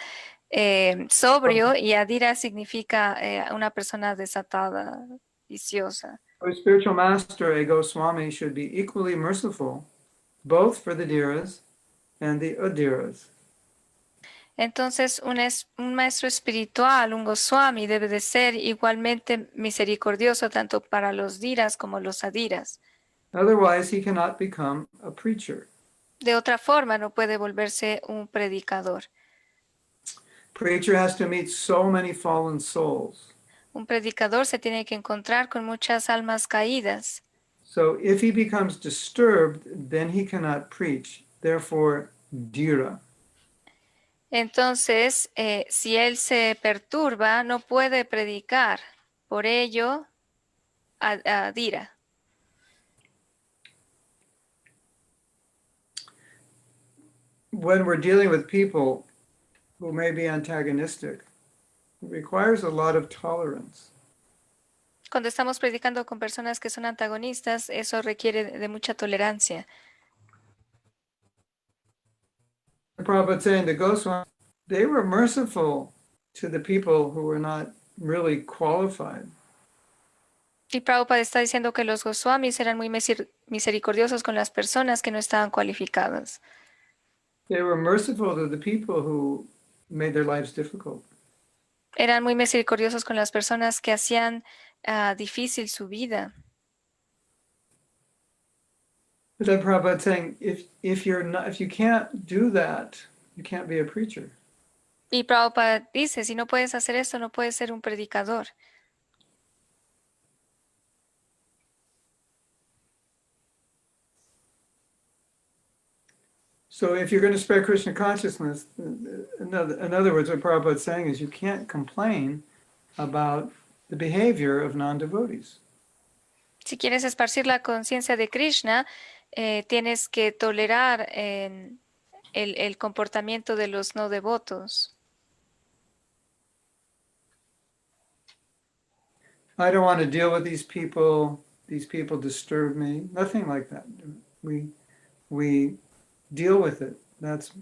sobrio y adira significa una persona desatada, viciosa. A spiritual master, a Goswami, should be equally merciful, both for the dhiras and the adiras. Entonces, un maestro espiritual, un Goswami, debe de ser igualmente misericordioso tanto para los diras como los adiras. Otherwise, he cannot become a preacher. De otra forma, no puede volverse un predicador. Preacher has to meet so many fallen souls. Un predicador se tiene que encontrar con muchas almas caídas. So if he becomes disturbed, then he cannot preach. Therefore, dhira. Entonces, si él se perturba, no puede predicar. Por ello, adira. When we're dealing with people who may be antagonistic, it requires a lot of tolerance. Cuando estamos predicando con personas que son antagonistas, eso requiere de mucha tolerancia. Prabhupada saying the Goswami, they were merciful to the people who were not really qualified. Y Prabhupada está diciendo que los Goswamis eran muy misericordiosos con las personas que no estaban cualificadas. They were merciful to the people who made their lives difficult. Eran muy misericordiosos con las personas que hacían difícil su vida. But then Prabhupada saying, if you can't do that, you can't be a preacher. Y Prabhupada dice, si no puedes hacer esto, no puedes ser un predicador. So if you're going to spread Krishna consciousness, in other words, what Prabhupada is saying is you can't complain about the behavior of non-devotees. Si quieres esparcir la conciencia de Krishna, tienes que tolerar el comportamiento de los no devotos. I don't want to deal with these people disturb me, nothing like that. We deal with it. That's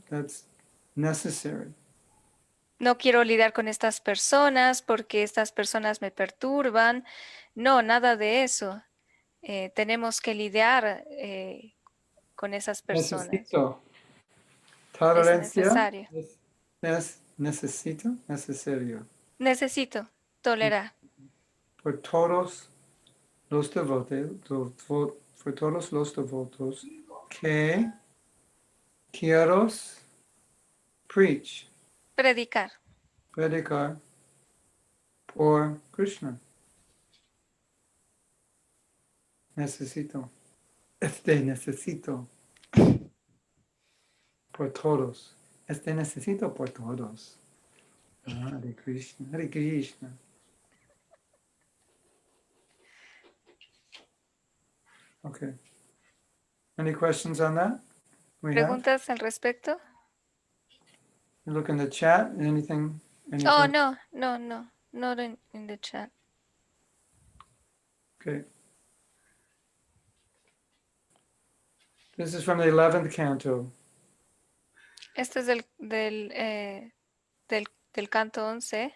necessary. No quiero lidiar con estas personas porque estas personas me perturban. No, nada de eso. Tenemos que lidiar con esas personas. Necesito. Es Tolerancia necesario. necesario. Necesito tolerar. Por todos los devotos que quiero Predicar. predicar por Krishna. Necesito por todos. Necesito por todos. Hare Krishna, Hare Krishna. Okay. Any questions on that? We have? ¿Preguntas al respecto? You look in the chat, anything? Oh, no, not in the chat. Okay. This is from the 11th canto. Este es del canto 11.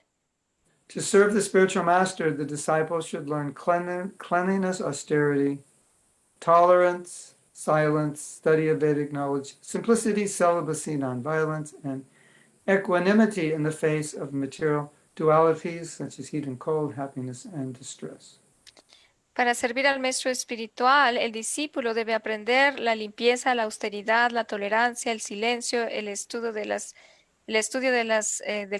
To serve the spiritual master, the disciples should learn cleanliness, austerity, tolerance, silence, study of Vedic knowledge, simplicity, celibacy, nonviolence, and equanimity in the face of material dualities such as heat and cold, happiness and distress. Para servir al maestro espiritual, el discípulo debe aprender la limpieza, la austeridad, la tolerancia, el silencio, el estudio del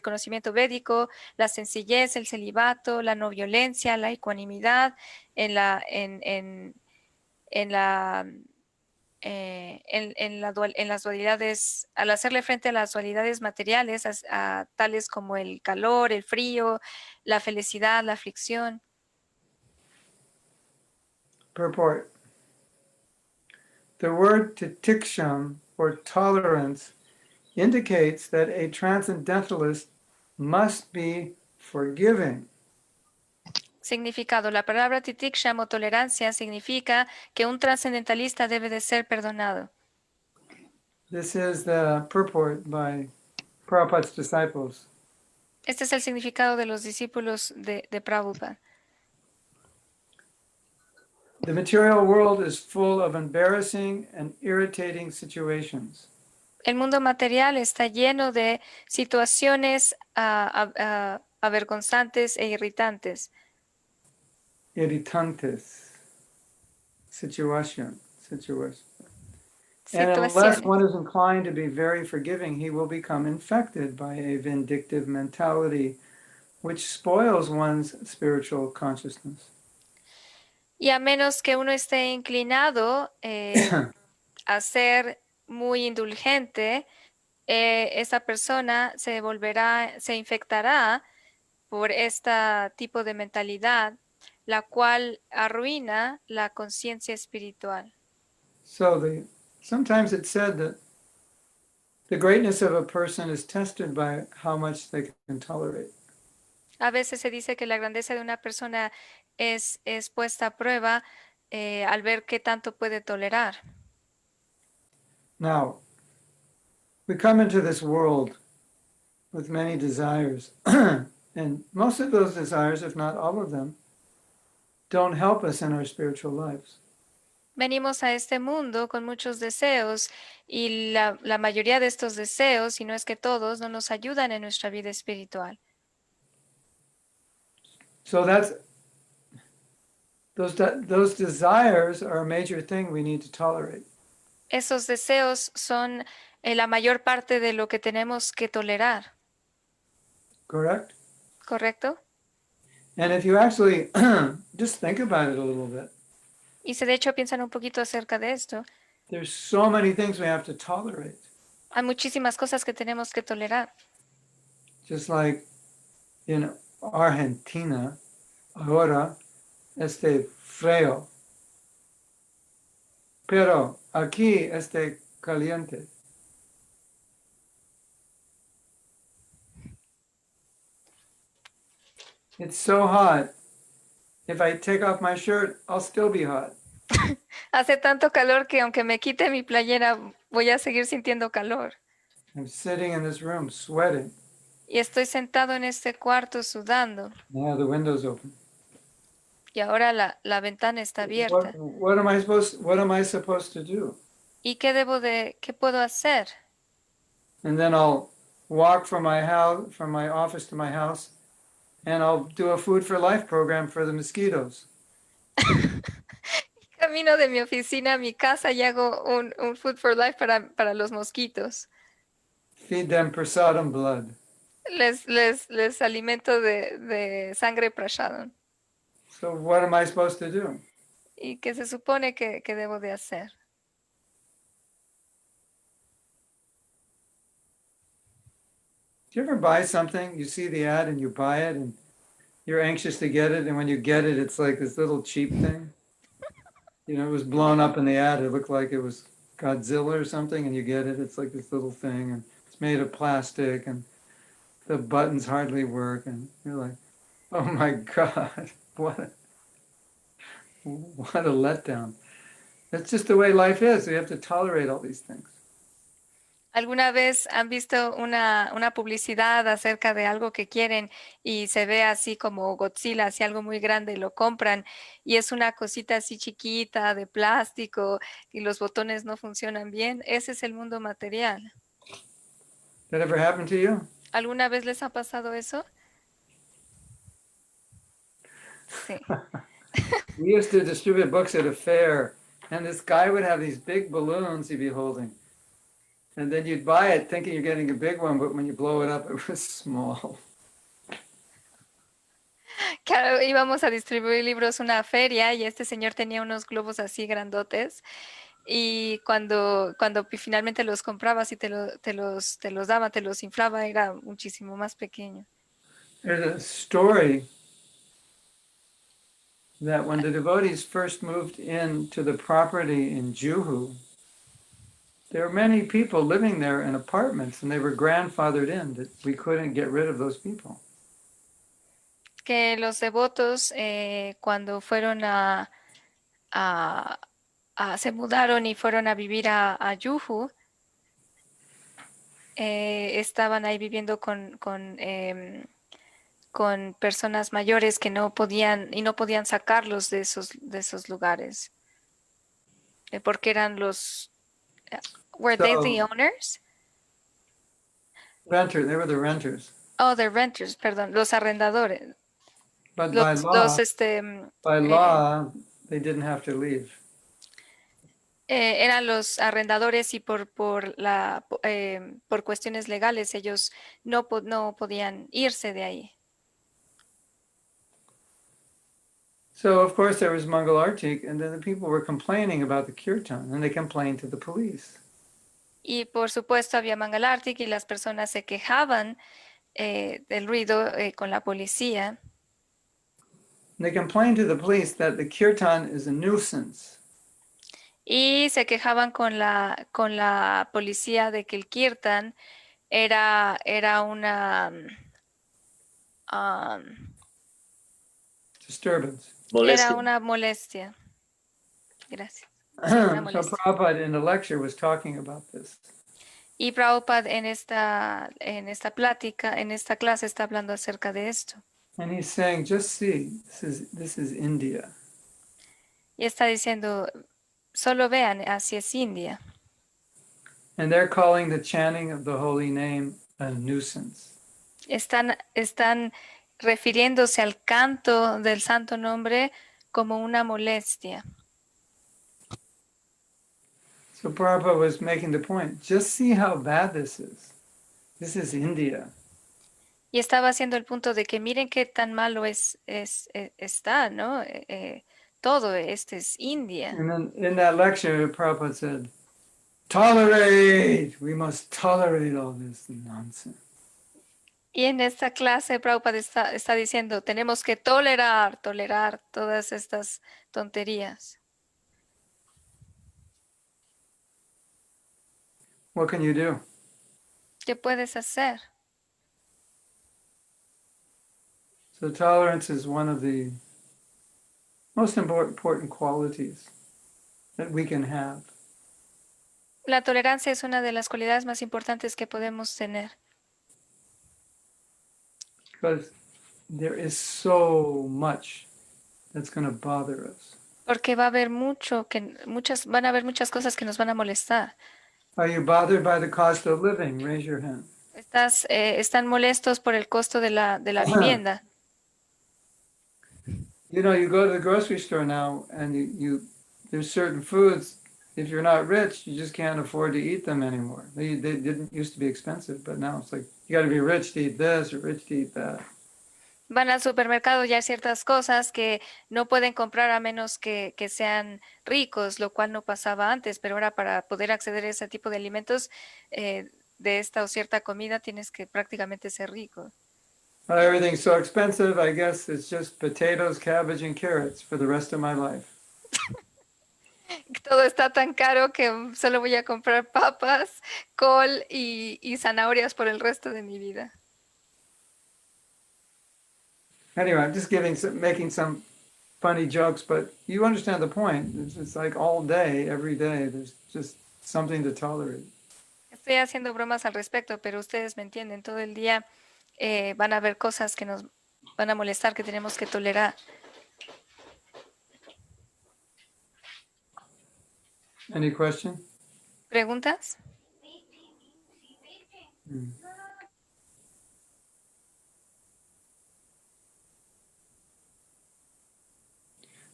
conocimiento védico, la sencillez, el celibato, la no violencia, la ecuanimidad en las dualidades, al hacerle frente a las dualidades materiales, tales como el calor, el frío, la felicidad, la aflicción. Purport. The word titiksham, or tolerance, indicates that a transcendentalist must be forgiving. Significado. La palabra titiksham o tolerancia significa que un trascendentalista debe de ser perdonado. This is the purport by Prabhupada's disciples. Este es el significado de los discípulos de Prabhupada. The material world is full of embarrassing and irritating situations. El mundo material está lleno de situaciones avergonzantes e irritantes. Irritantes. Situation. And unless Situaciones. one is inclined to be very forgiving, he will become infected by a vindictive mentality, which spoils one's spiritual consciousness. Y a menos que uno esté inclinado a ser muy indulgente, esa persona se infectará por este tipo de mentalidad, la cual arruina la conciencia espiritual. So sometimes it's said that the greatness of a person is tested by how much they can tolerate. A veces se dice que la grandeza de una persona es puesta a prueba al ver qué tanto puede tolerar. Now, we come into this world with many desires, and most of those desires, if not all of them, don't help us in our spiritual lives. Venimos a este mundo con muchos deseos y la mayoría de estos deseos, si no es que todos, no nos ayudan en nuestra vida espiritual. So those desires are a major thing we need to tolerate. Esos deseos son la mayor parte de lo que tenemos que tolerar, Correct? ¿correcto? And if you actually just think about it a little bit, Y si de hecho piensan un poquito acerca de esto, there's so many things we have to tolerate. hay muchísimas cosas que tenemos que tolerar. Just like in Argentina, ahora este frío, pero aquí este caliente. It's so hot. If I take off my shirt, I'll still be hot. Hace tanto calor que aunque me quite mi playera, voy a seguir sintiendo calor. I'm sitting in this room sweating. Y estoy sentado en este cuarto sudando. Now the window's open. Y ahora la ventana está abierta. What am I supposed to do? ¿Y qué puedo hacer? And then I'll walk from my office to my house, and I'll do a Food for Life program for the mosquitoes. Camino de mi oficina a mi casa y hago un Food for Life para los mosquitos. Feed them prasadam blood. Les alimento de sangre prasadam. So what am I supposed to do? ¿Y qué se supone que debo de hacer? Do you ever buy something, you see the ad and you buy it and you're anxious to get it, and when you get it, it's like this little cheap thing? You know, it was blown up in the ad, it looked like it was Godzilla or something, and you get it, it's like this little thing, and it's made of plastic, and the buttons hardly work, and you're like, oh my God, what a letdown. That's just the way life is. We have to tolerate all these things. ¿Alguna vez han visto una publicidad acerca de algo que quieren y se ve así como Godzilla, así algo muy grande, y lo compran y es una cosita así chiquita de plástico y los botones no funcionan bien? Ese es el mundo material. That ever happened to you? ¿Alguna vez les ha pasado eso? Sí. We used to distribute books at a fair, and this guy would have these big balloons he'd be holding. And then you'd buy it thinking you're getting a big one, but when you blow it up, it was small. Claro, íbamos a distribuir libros a una feria y este señor tenía unos globos así grandotes y cuando finalmente los comprabas y te los daba, te los inflaba, era muchísimo más pequeño. There's a story that when the devotees first moved into the property in Juhu, there were many people living there in apartments, and they were grandfathered in, that we couldn't get rid of those people. Que los devotos cuando fueron se mudaron y fueron a vivir a Yuhu, estaban ahí viviendo con personas mayores que no podían sacarlos de esos lugares, porque eran were they the So- owners? Renter, they were the renters. Oh, the renters, perdón, los arrendadores. But Los, by law, they didn't have to leave. eran los arrendadores y por cuestiones legales ellos no podían irse de ahí. So of course there was Mangalartik, and then the people were complaining about the kirtan, and they complained to the police. Y por supuesto había Mangalartik y las personas se quejaban del ruido con la policía. They complained to the police that the kirtan is a nuisance. Y se quejaban con la policía de que el kirtan era una Disturbance. Molestia. era una molestia. Gracias. So molestia. Prabhupada in the lecture was talking about this. Y Prabhupada en esta plática, en esta clase está hablando acerca de esto. And he's saying, just see, this is India. Y está diciendo, solo vean, así es India. And they're calling the chanting of the holy name a nuisance. Están refiriéndose al canto del santo nombre como una molestia. So Prabhupada was making the point, just see how bad this is. This is India. Y estaba haciendo el punto de que miren qué tan malo está, ¿no? Todo esto es India. And then in that lecture, Prabhupada said, tolerate, we must tolerate all this nonsense. Y en esta clase Prabhupada está diciendo, tenemos que tolerar todas estas tonterías. What can you do? ¿Qué puedes hacer? So tolerance is one of the most important qualities that we can have. La tolerancia es una de las cualidades más importantes que podemos tener. Because there is so much that's going to bother us. Porque van a haber muchas cosas que nos van a molestar. Are you bothered by the cost of living? Raise your hand. ¿Están molestos por el costo de la vivienda? You know, you go to the grocery store now and there's certain foods, if you're not rich, you just can't afford to eat them anymore. They didn't used to be expensive, but now it's like, you got to be rich to eat this or rich to eat that. Van al supermercado y hay ciertas cosas que no pueden comprar a menos que sean ricos, lo cual no pasaba antes, pero ahora para poder acceder a ese tipo de alimentos, de esta o cierta comida, tienes que prácticamente ser rico. Everything's so expensive, I guess it's just potatoes, cabbage, and carrots for the rest of my life. Todo está tan caro que solo voy a comprar papas, col y zanahorias por el resto de mi vida. Anyway, I'm just making some funny jokes, but you understand the point. It's like all day, every day, there's just something to tolerate. Estoy haciendo bromas al respecto, pero ustedes me entienden. Todo el día van a haber cosas que nos van a molestar, que tenemos que tolerar. Any question? ¿Preguntas?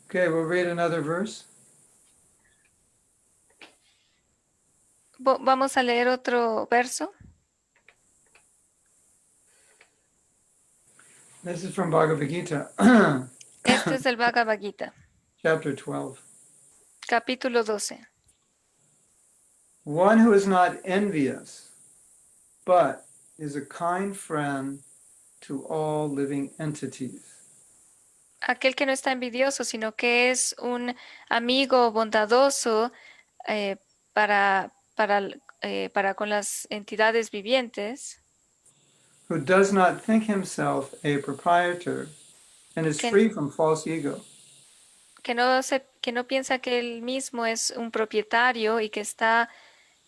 Okay, we'll read another verse. Vamos a leer otro verso. This is from Bhagavad Gita, Este es del Bhagavad Gita, chapter 12. capítulo 12. One who is not envious, but is a kind friend to all living entities. Aquel que no está envidioso, sino que es un amigo bondadoso para con las entidades vivientes. Who does not think himself a proprietor and is free from false ego. Que no piensa que él mismo es un propietario y que está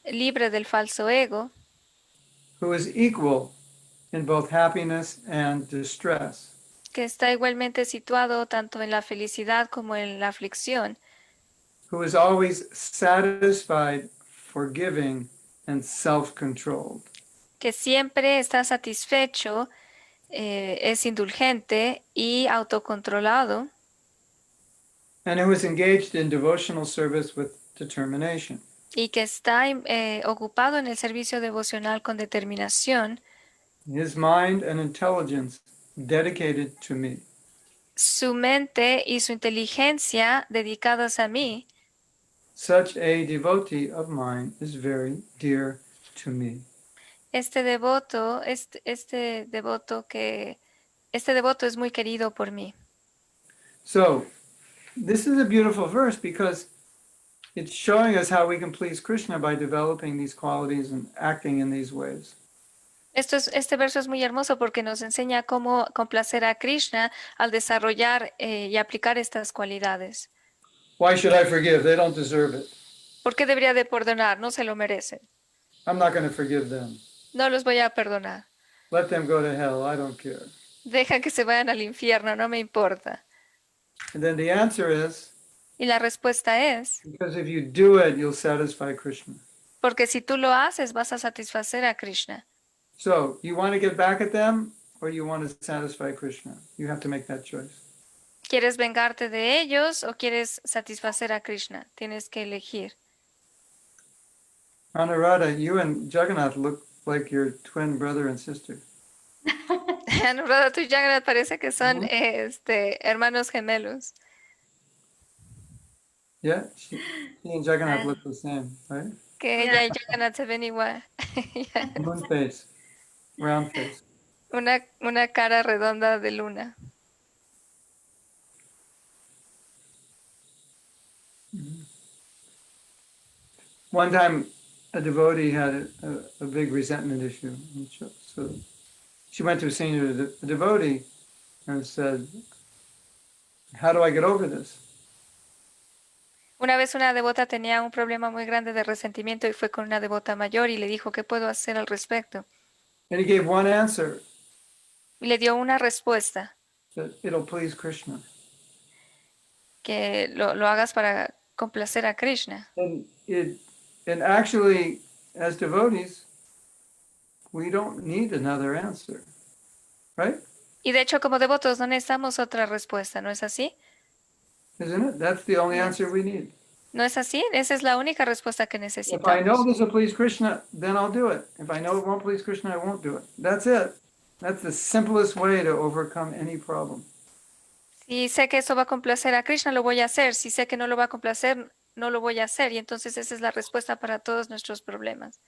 libre del falso ego. who is equal in both happiness and distress, que está igualmente situado tanto en la felicidad como en la aflicción, who is always satisfied, forgiving, and self-controlled. que siempre está satisfecho, es indulgente y autocontrolado, And who is engaged in devotional service with determination. y que está ocupado en el servicio devocional con determinación, His mind and intelligence dedicated to me. su mente y su inteligencia dedicadas a mí. Such a devotee of mine is very dear to me. Este devoto es muy querido por mí. So, this is a beautiful verse because it's showing us how we can please Krishna by developing these qualities and acting in these ways. Este verso es muy hermoso porque nos enseña cómo complacer a Krishna al desarrollar y aplicar estas cualidades. Why should I forgive? They don't deserve it. ¿Por qué debería de perdonar? No se lo merecen. I'm not going to forgive them. No los voy a perdonar. Let them go to hell. I don't care. Deja que se vayan al infierno, no me importa. And then the answer is Y la respuesta es, because if you do it, you'll satisfy Krishna. porque si tú lo haces, vas a satisfacer a Krishna. So, you want to get back at them or you want to satisfy Krishna? You have to make that choice. ¿Quieres vengarte de ellos o quieres satisfacer a Krishna? Tienes que elegir. Anuradha, you and Jagannath look like your twin brother and sister. Anuradha, tú y Jagannath parece que son hermanos gemelos. Yeah, she and Jagannath look the same, right? Que ella y Jagannath se ven igual. Moon face, round face. Una cara redonda de luna. One time, a devotee had a big resentment issue. And so she went to a senior devotee and said, how do I get over this? Una vez una devota tenía un problema muy grande de resentimiento y fue con una devota mayor y le dijo, ¿qué puedo hacer al respecto? And he gave one answer, Y le dio una respuesta, that it'll please Krishna. que lo hagas para complacer a Krishna. And actually, as devotees, we don't need another answer, right? Y de hecho, como devotos no necesitamos otra respuesta, ¿no es así? Isn't it? That's the only Yes. answer we need. ¿No es así? Esa es la única respuesta que If I know necesitamos. this will please Krishna, then I'll do it. If I know it won't please Krishna, I won't do it. That's it. That's the simplest way to overcome any problem. Si sé que eso va a complacer a Krishna, lo voy a hacer. Si sé que no lo va a complacer, no lo voy a hacer. Y entonces esa es la respuesta para todos nuestros problemas.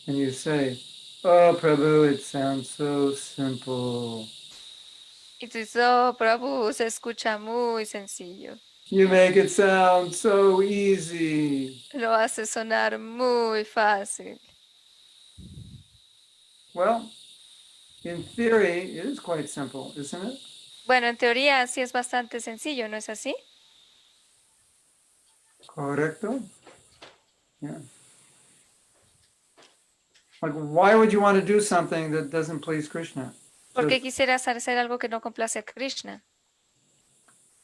And you say, oh, Prabhu, it sounds so simple. Y tú dices, oh, Prabhu, se escucha muy sencillo. You make it sound so easy. Lo hace sonar muy fácil. Well, in theory, it is quite simple, isn't it? Bueno, en teoría sí es bastante sencillo, ¿no es así? Correcto? Yeah. Like, why would you want to do something that doesn't please Krishna? ¿Por qué Just, quisieras hacer algo que no complace a Krishna?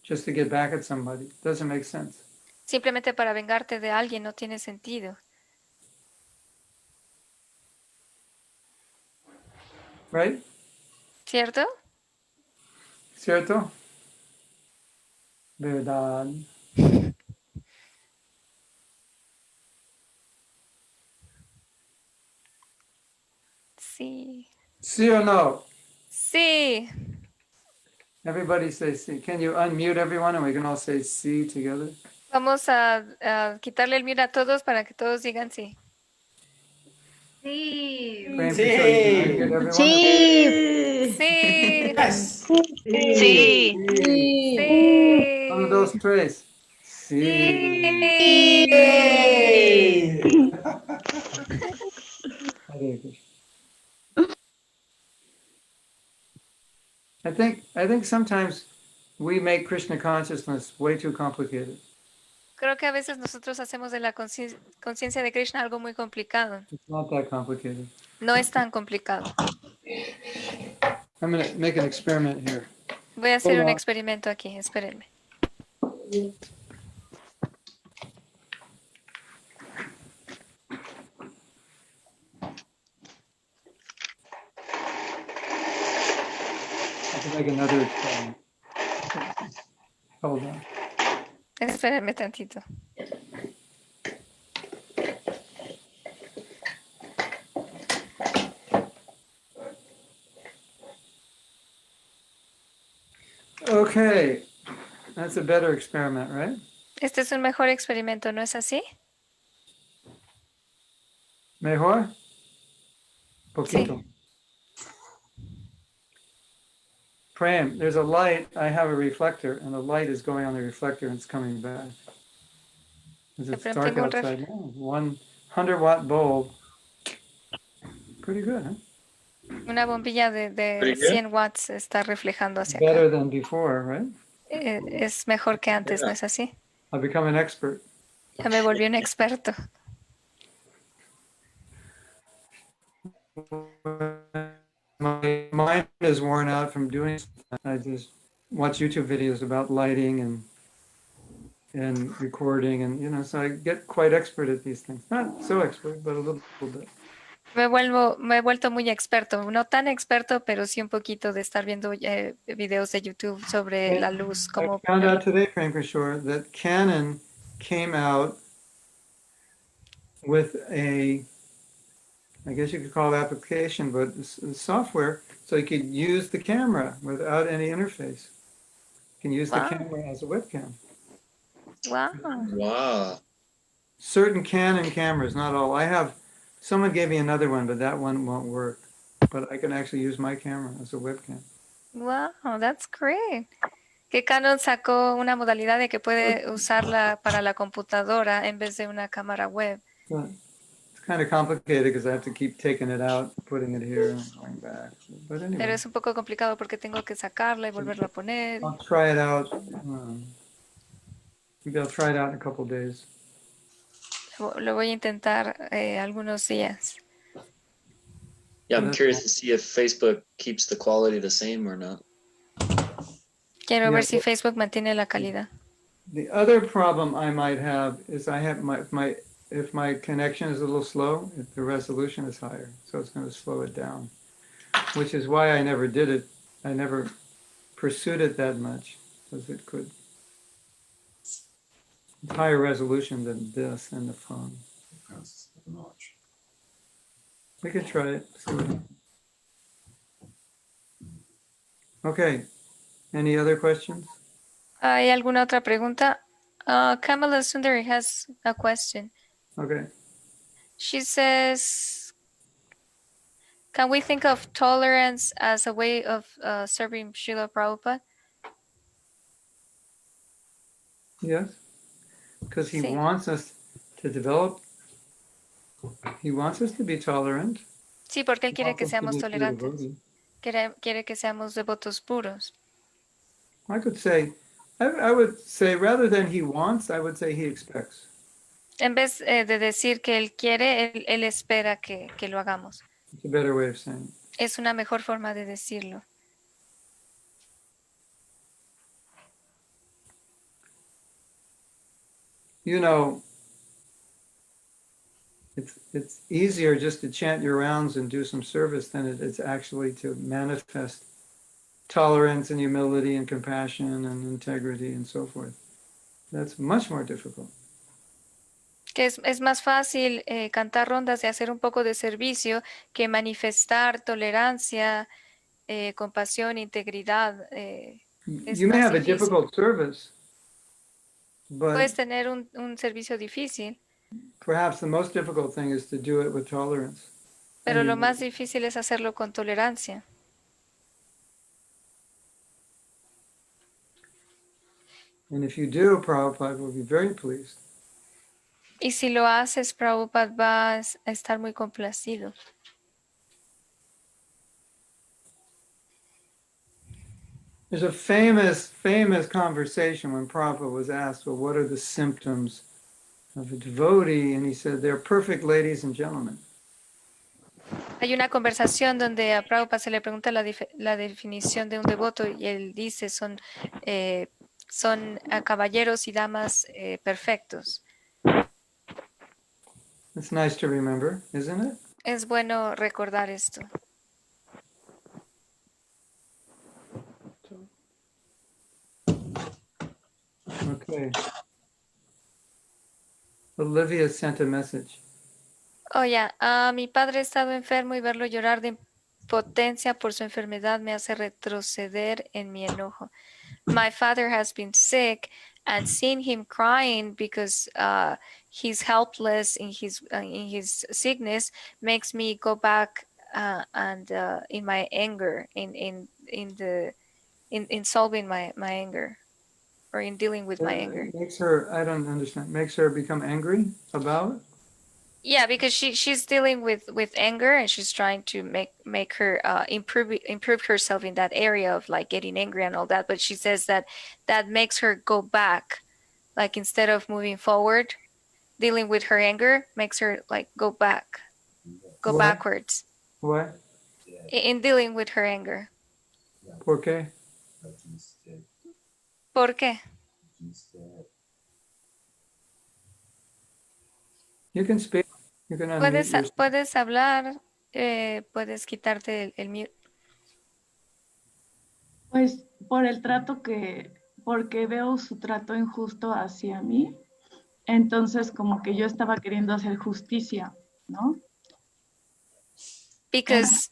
just to get back at somebody. Doesn't make sense. Simplemente para vengarte de alguien no tiene sentido. Right? ¿Cierto? ¿Cierto? Verdad. Sí. ¿Sí o no? Sí. Everybody say sí. Can you unmute everyone and we can all say sí together? Vamos a quitarle el mute a todos para que todos digan sí. Sí. Prem Sí. Kishore, can I get everyone? Sí. Sí. Yes. Sí. Sí. Uno, dos, tres. Sí. Yay. Hare Krishna. I think sometimes we make Krishna consciousness way too complicated. Creo que a veces nosotros hacemos de la conciencia de Krishna algo muy complicado. It's not that complicated. No es tan complicado. I'm going to make an experiment here. Voy a hacer un Hola. experimento aquí, espérenme. I can make another experiment. Hold on. Espérenme tantito. Okay, that's a better experiment, right? Este es un mejor experimento, ¿no es así? Mejor? Poquito. Prem, there's a light, I have a reflector, and the light is going on the reflector and it's coming back. 'Cause it's Prem, dark tengo un outside now. 100-watt bulb. Pretty good, huh? Una bombilla de Pretty good. 100 watts está reflejando hacia acá. Better than before, right? Es mejor que antes, ¿no es así? I've become an expert. Ya me volví un experto. My mind is worn out from doing stuff. I just watch YouTube videos about lighting and recording and so I get quite expert at these things. Not so expert, but a little bit. Me he vuelto muy experto, no tan experto, pero sí un poquito de estar viendo videos de YouTube sobre la luz. I Como found out today, Prem Kishore, that Canon came out with I guess you could call it application, but software, so you could use the camera without any interface. You can use the Wow. camera as a webcam. wow, Wow. Certain Canon cameras, not all. Someone gave me another one, but that one won't work. But I can actually use my camera as a webcam. wow, that's great. Que Canon sacó una modalidad de que puede usarla para la computadora en vez de una cámara web. But it's kind of complicated because I have to keep taking it out, putting it here, and going back. But Pero anyway, es un poco complicado porque tengo que sacarla y volverla a poner. I'll try it out. Maybe I'll try it out in a couple of days. Lo voy a intentar algunos días. Yeah, I'm That's curious cool. to see if Facebook keeps the quality the same or not. Quiero Yeah, ver si well- Facebook mantiene la calidad. The other problem I might have is I have if my connection is a little slow, if the resolution is higher, so it's going to slow it down, which is why I never did it. I never pursued it that much because it could. It's higher resolution than this and the phone. We could try it. See what happens. Okay. Any other questions? ¿Hay alguna otra pregunta? Kamala Sundari has a question. Okay. She says, can we think of tolerance as a way of serving Srila Prabhupada? Yes. Because he Sí. wants us to develop. He wants us to be tolerant. Sí, porque él quiere Wants que us to seamos be pure tolerantes. devotees. Quiere que seamos devotos puros. I could say, I would say rather than he wants, I would say he expects. En vez de decir que él quiere, él espera que lo hagamos. It's a better way of saying it. Es una mejor forma de decirlo. You know, it's easier just to chant your rounds and do some service than it is actually to manifest tolerance and humility and compassion and integrity and so forth. That's much more difficult. Que es más fácil cantar rondas de hacer un poco de servicio que manifestar tolerancia, compasión, integridad. Es You may más have a difícil. difficult service, but Puedes tener un servicio difícil, perhaps the most difficult thing is to do it with tolerance. pero lo And más difícil es hacerlo con tolerancia. if you do, Prabhupada will be very pleased. Y si lo haces, Prabhupada va a estar muy complacido. There's a famous conversation when Prabhupada was asked, well, what are the symptoms of a devotee? And he said, they're perfect ladies and gentlemen. Hay una conversación donde a Prabhupada se le pregunta la definición de un devoto y él dice son caballeros y damas perfectos. It's nice to remember, isn't it? Es bueno recordar esto. Okay. Olivia sent a message. Oye, mi padre ha estado enfermo y verlo llorar de impotencia por su enfermedad me hace retroceder en mi enojo. My father has been sick and seeing him crying because he's helpless in his sickness makes me go back and in my anger in solving my anger or in dealing with my anger. Makes her, I don't understand, makes her become angry about? Yeah, because she's dealing with anger and she's trying to make her improve herself in that area of like getting angry and all that. But she says that makes her go back, like instead of moving forward, dealing with her anger makes her like go back, go What? backwards What? in dealing with her anger. ¿Por qué? ¿Por qué? You can speak. You can unmute yourself. Puedes hablar, puedes quitarte el mute. Pues por el trato porque veo su trato injusto hacia mí, entonces como que yo estaba queriendo hacer justicia, ¿no? Because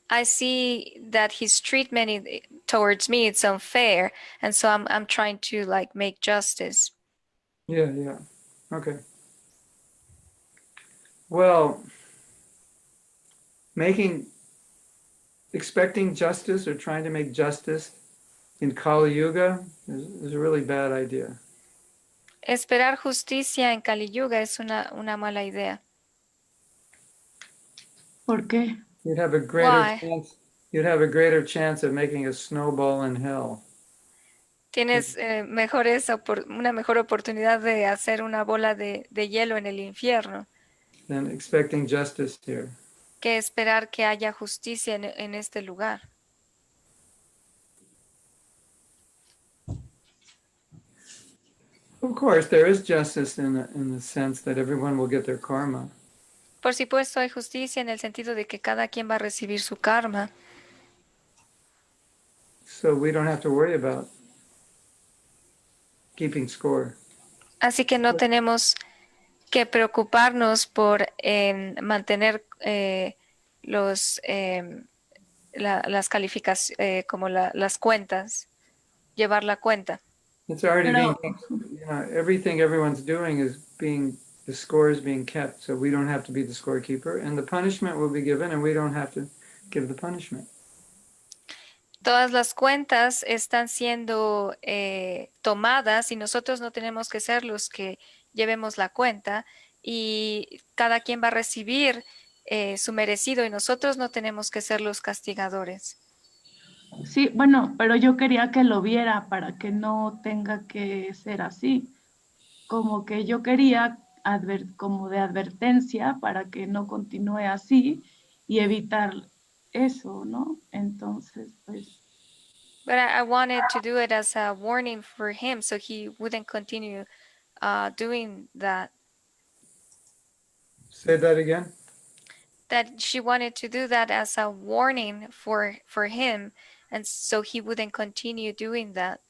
I see that his treatment towards me it's unfair, and so I'm trying to like make justice. Yeah. Okay. Well, expecting justice or trying to make justice in Kali Yuga is a really bad idea. Esperar justicia en Kali Yuga es una mala idea. ¿Por qué? You'd have a greater chance of making a snowball in hell. Tienes una mejor oportunidad de hacer una bola de hielo en el infierno Than expecting justice here. que esperar que haya justicia en este lugar. Of course, there is justice in the sense that everyone will get their karma. Por supuesto, hay justicia en el sentido de que cada quien va a recibir su karma. So we don't have to worry about keeping score. Así que no tenemos que preocuparnos por mantener las calificaciones, como las cuentas, llevar la cuenta. It's already Pero- everything everyone's doing the score is being kept, so we don't have to be the scorekeeper, and the punishment will be given, and we don't have to give the punishment. Todas las cuentas están siendo tomadas y nosotros no tenemos que ser los que llevemos la cuenta y cada quien va a recibir su merecido y nosotros no tenemos que ser los castigadores. Sí, bueno, pero yo quería que lo viera para que no tenga que ser así. Como que yo quería como de advertencia para que no continúe así y evitar eso, ¿no? Entonces, pues, But I wanted to do it as a warning for him so he wouldn't continue doing that. Say that again. That she wanted to do that as a warning for him and so he wouldn't continue doing that.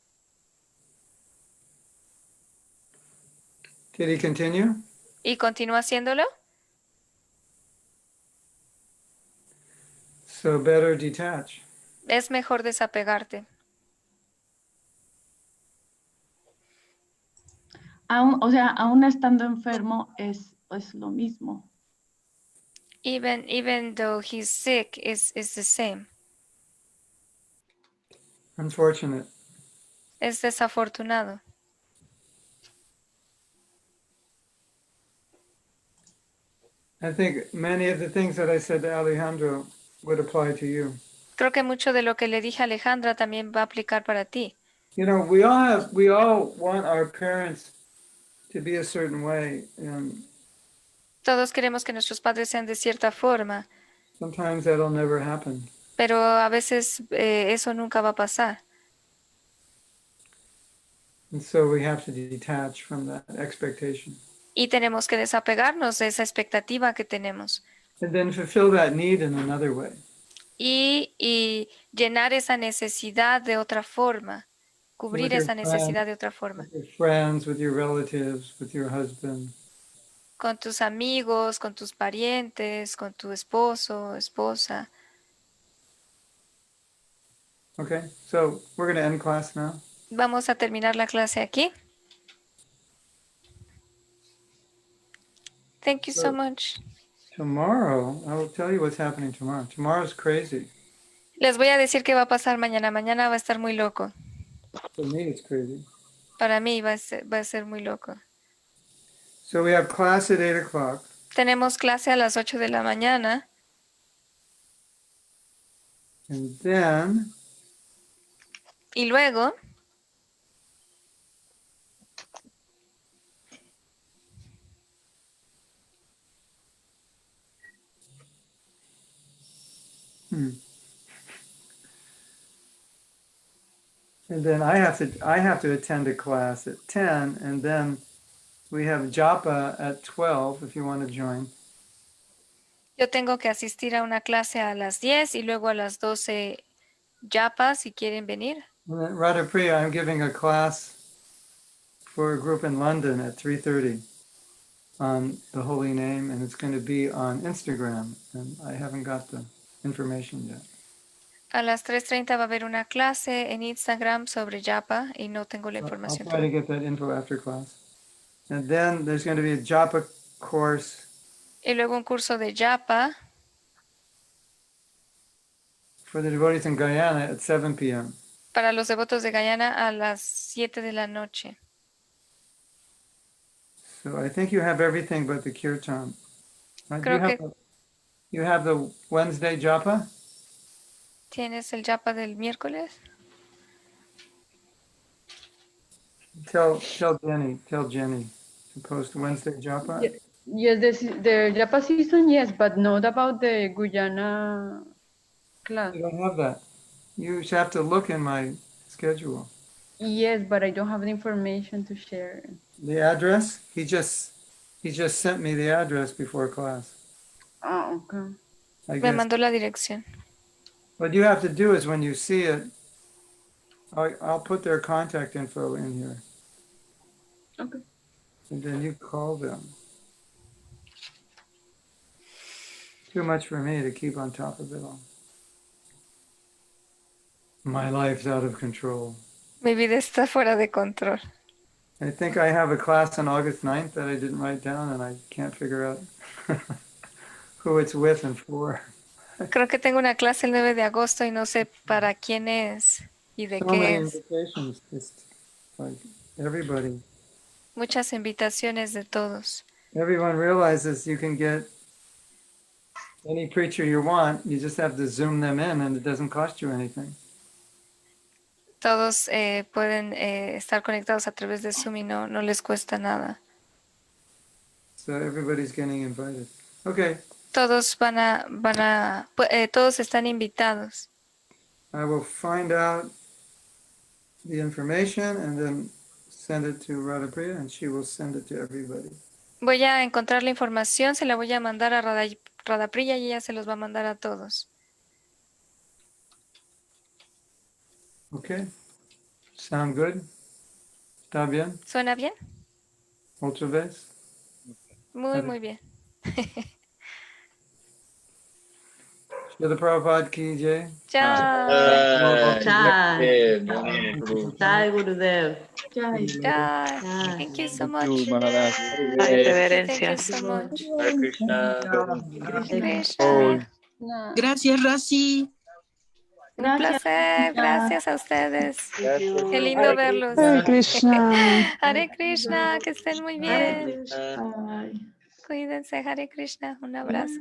Did he continue? ¿Y continúa haciéndolo? So better detach. Es mejor desapegarte. aún estando enfermo es lo mismo. Even though he's sick, is the same. Unfortunate. Es desafortunado. I think many of the things that I said to Alejandro would apply to you. Creo que mucho de lo que le dije a Alejandra también va a aplicar para ti. You know, we all want our parents to be a certain way, and Todos queremos que nuestros padres sean de cierta forma, sometimes that'll never happen. pero a veces eso nunca va a pasar. And so we have to detach from that expectation. Y tenemos que desapegarnos de esa expectativa que tenemos And then fulfill that need in another way. y llenar esa necesidad de otra forma, cubrir your esa necesidad de otra forma, With your friends, with your relatives, with your husband. con tus amigos, con tus parientes, con tu esposo, esposa. Okay, so we're going to end class now. Vamos a terminar la clase aquí. Thank you so much. Tomorrow, I will tell you what's happening tomorrow. Tomorrow's crazy. Les voy a decir qué va a pasar mañana. Mañana va a estar muy loco. For me, it's crazy. Para mí va a ser muy loco. So we have class at 8 o'clock. Tenemos clase a las 8 de la mañana And then y luego and then I have to attend a class at 10, and then we have japa at 12 if you want to join. yo tengo que asistir a una clase a las 10 y luego a las 12 yapa si quieren venir. And then Radhapriya, I'm giving a class for a group in London at 3:30 on the holy name, and it's going to be on Instagram, and I haven't got the information yet. A las 3:30 va a haber una clase en Instagram sobre yapa y no tengo la I'll información. try to get that info after class. And then there's going to be a japa course Y luego un curso de yapa for the devotees in Guyana at 7 p.m. para los devotos de Guyana a las 7 de la noche. So I think you have everything but the kirtan. Right? Creo que You have the Wednesday japa? tienes el yapa del miércoles. Tell Jenny to post Wednesday japa. Yeah. Yes, the Japa season, yes, but not about the Guyana class. You don't have that. You have to look in my schedule. Yes, but I don't have the information to share. The address? He just sent me the address before class. Oh, okay. I Me guess. mandó la dirección. What you have to do is when you see it, I'll put their contact info in here. Okay. And then you call them. Too much for me to keep on top of it all. My life's out of control. Mi vida está fuera de control. I think I have a class on August 9th that I didn't write down, and I can't figure out who it's with and for. Creo que tengo una clase el 9 de agosto y no sé para quién es y de So qué many es. invitations, just like everybody. Muchas invitaciones de todos. Everyone realizes you can get any preacher you want. You just have to zoom them in, and it doesn't cost you anything. Todos pueden estar conectados a través de Zoom y no les cuesta nada. So everybody's getting invited. Okay, Todos todos están invitados. I will find out the information and then send it to Radhapriya, and she will send it to everybody. Voy a encontrar la información, se la voy a mandar a Radhapriya y ella se los va a mandar a todos. Okay, sound good? ¿Está bien? ¿Suena bien? Otra vez? Muy, muy bien. Srila Prabhupada ki jai. Chao. Jai. Guru. Jai Gurudev. Jai. Chao. Jai. Thank you so much. Thank you, Maharaj. Thank you Reverencias. so much. Hare Krishna. Krishna. Gracias, Rosy. Un Gracias, placer. Krishna. Gracias a ustedes. Gracias. Qué lindo verlos. Hare Krishna. Hare Krishna. Que estén muy bien. Bye. Cuídense. Hare Krishna. Un abrazo.